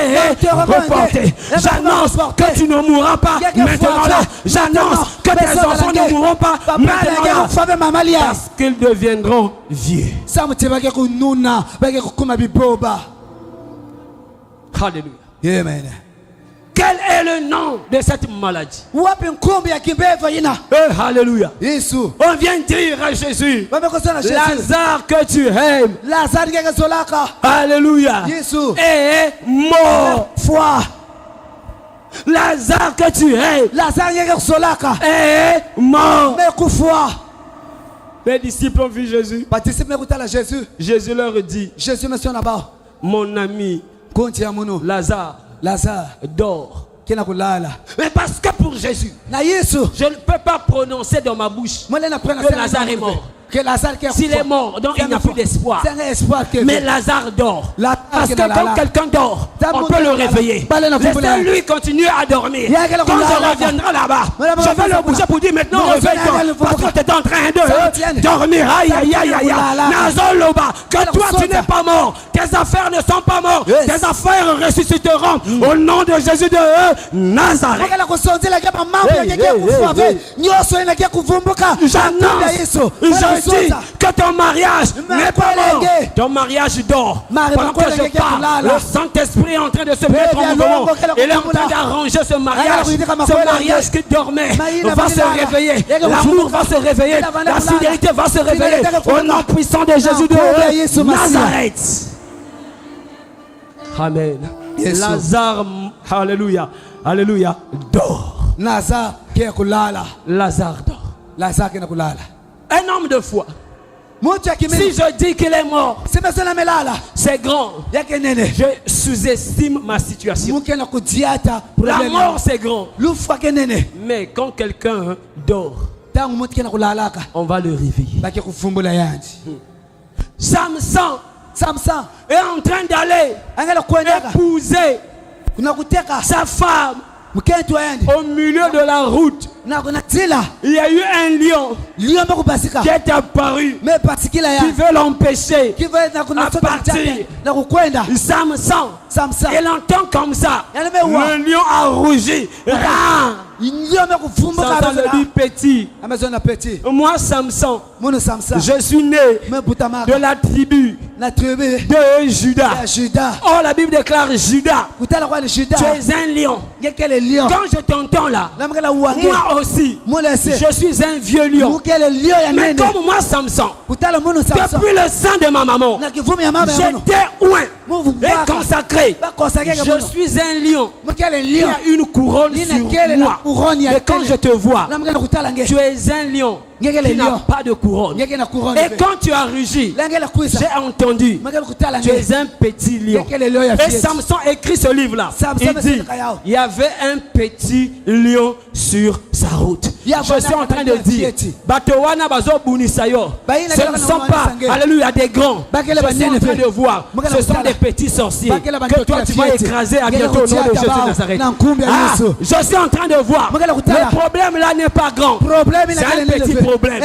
reporté. J'annonce que tu ne mourras pas maintenant là. J'annonce que tes enfants ne mourront pas maintenant là, parce qu'ils deviendront vieux. Alléluia. Amen. Quel est le nom de cette maladie? Alléluia. On vient dire à Jésus, Lazare que tu aimes, alléluia, est mort. Lazare que tu aimes est mort. Les disciples ont vu Jésus. Jésus leur dit, mon ami Lazare dort. Mais parce que pour Jésus, je ne peux pas prononcer dans ma bouche que Lazare est mort. S'il est mort, donc il n'y a plus d'espoir. Mais Lazare dort. Parce que quand quelqu'un dort, on peut le réveiller. Laissez-lui continuer à dormir. Quand je reviendrai là-bas, je vais le bouger pour dire maintenant réveille-toi. Parce que tu es en train de dormir. Aïe aïe aïe aïe. Nazoloba, que toi tu n'es pas mort. Tes affaires ne sont pas mortes. Tes affaires ressusciteront au nom de Jésus de Nazareth. J'annonce, je dis que ton mariage n'est pas mort. Ton mariage dort. Pendant que je parle, le Saint-Esprit est en train de se mettre en mouvement. Il est en train d'arranger ce mariage qui dormait va se réveiller. L'amour va se réveiller. La fidélité va se réveiller. Au nom puissant de Jésus de Nazareth. Amen. Lazare, alléluia, alléluia, dort. Lazare dort. Un homme de foi. Si je dis qu'il est mort, c'est grand. Je sous-estime ma situation. La mort, c'est grand. Mais quand quelqu'un dort, on va le réveiller. Samson est en train d'aller épouser sa femme. Au milieu de la route, il y a eu un lion qui est apparu, qui veut l'empêcher à partir. Samson, il entend comme ça, le lion a rougi. Samson le dit petit. Moi Samson, je suis né de la tribu de Judas. Oh, la Bible déclare Judas, tu es un lion. Quand je t'entends là, moi aussi, je suis un vieux lion. Mais comme moi Samson, depuis le sein de ma maman, j'étais oint et consacré. Je suis un lion qui a une couronne sur moi. Et quand je te vois, tu es un lion qui n'a pas de couronne. Et quand tu as rugi, j'ai entendu, tu es un petit lion. Et Samson écrit ce livre-là. Il dit, il y avait un petit lion sur sa route. Je suis en train de dire, ce ne sont pas, alléluia, des grands. Je suis en train de voir, ce sont des petits sorciers que toi tu vas écraser à bientôt au nom de Jésus de Nazareth. Je suis en train de voir, le problème là n'est pas grand, c'est un petit problème.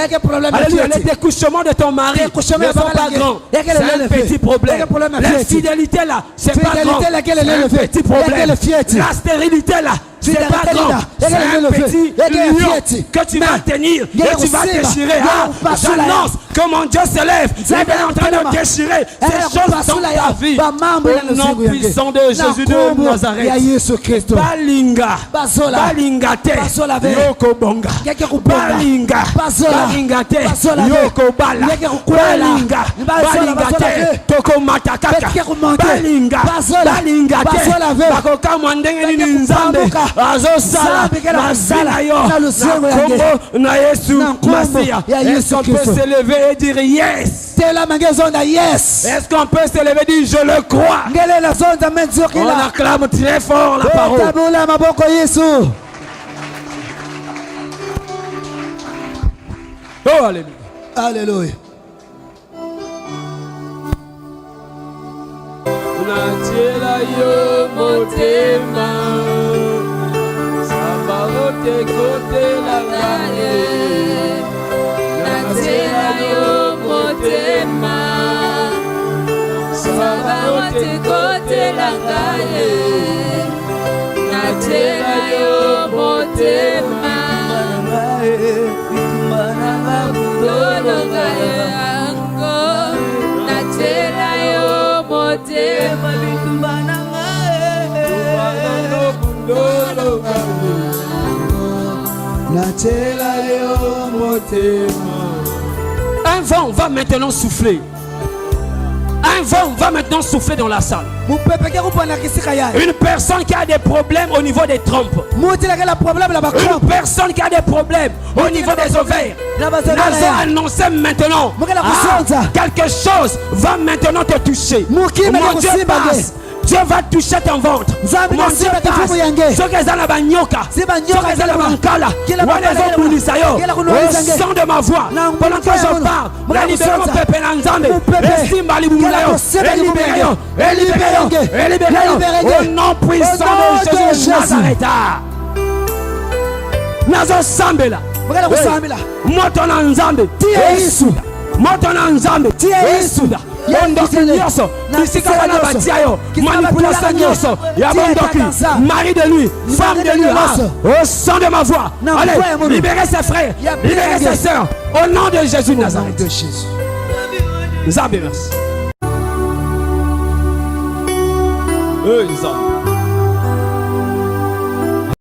Alléluia, les découchements de ton mari ne sont pas grands, c'est un petit problème. La fidélité là, c'est pas grand, c'est un petit problème. La stérilité là, C'est pas grand. C'est un petit lion que tu vas tenir et tu vas déchirer. J'annonce que mon Dieu se lève. Il est en train de déchirer ces choses dans ta vie. Au nom puissant de Jésus de Nazareth. Balinga. Balinga te. Yoko bonga. Balinga. Balinga te. Yoko bala. Balinga. Balinga te. Toko matakaka. Balinga. Balinga te. Bakoka mwandenge nini nzambe. Azosala. Masala yo. Na kombo na Yesu. Masia. Est-ce qu'on peut se lever et dire yes? Est-ce qu'on peut se lever et dire je le crois? On acclame très fort la parole. Oh, alléluia. Alléluia. Natiela yo motema, sabarote kote la gaye. Natiela yo motema, sabarote kote la gaye. Natiela yo motema, dolo gaye ango. Natiela yo motema, bitumana gaye. Dolo gaye. Natiela yo motema. Un vent va maintenant souffler. Un vent va maintenant souffler dans la salle. Une personne qui a des problèmes au niveau des trompes. Une personne qui a des problèmes au niveau des ovaires. Nazo annoncer maintenant. Quelque chose va maintenant te toucher. Mon Dieu passe. Dieu va toucher ton ventre. Mon Dieu passe. Ce que ça la banyoka. Ce que ça la bankala. Au son de ma voix. Pendant que je parle. La libération pepe nanzambe. Estimba libumulayo. Elibérayo. Au nom puissant de Jésus Nazareth. Nazo sambela. Moto na nzambe. Isuda. Moto na nzambe. Isuda. Bondoki nyoso, bisika wana batiayo, manipulation nyoso, ya bondoki, mari de lui, femme de lui, au son de ma voix, allez, libérez ses frères, libérez ses sœurs, au nom de Jésus de Nazareth. Nzambe, merci. Nzambe.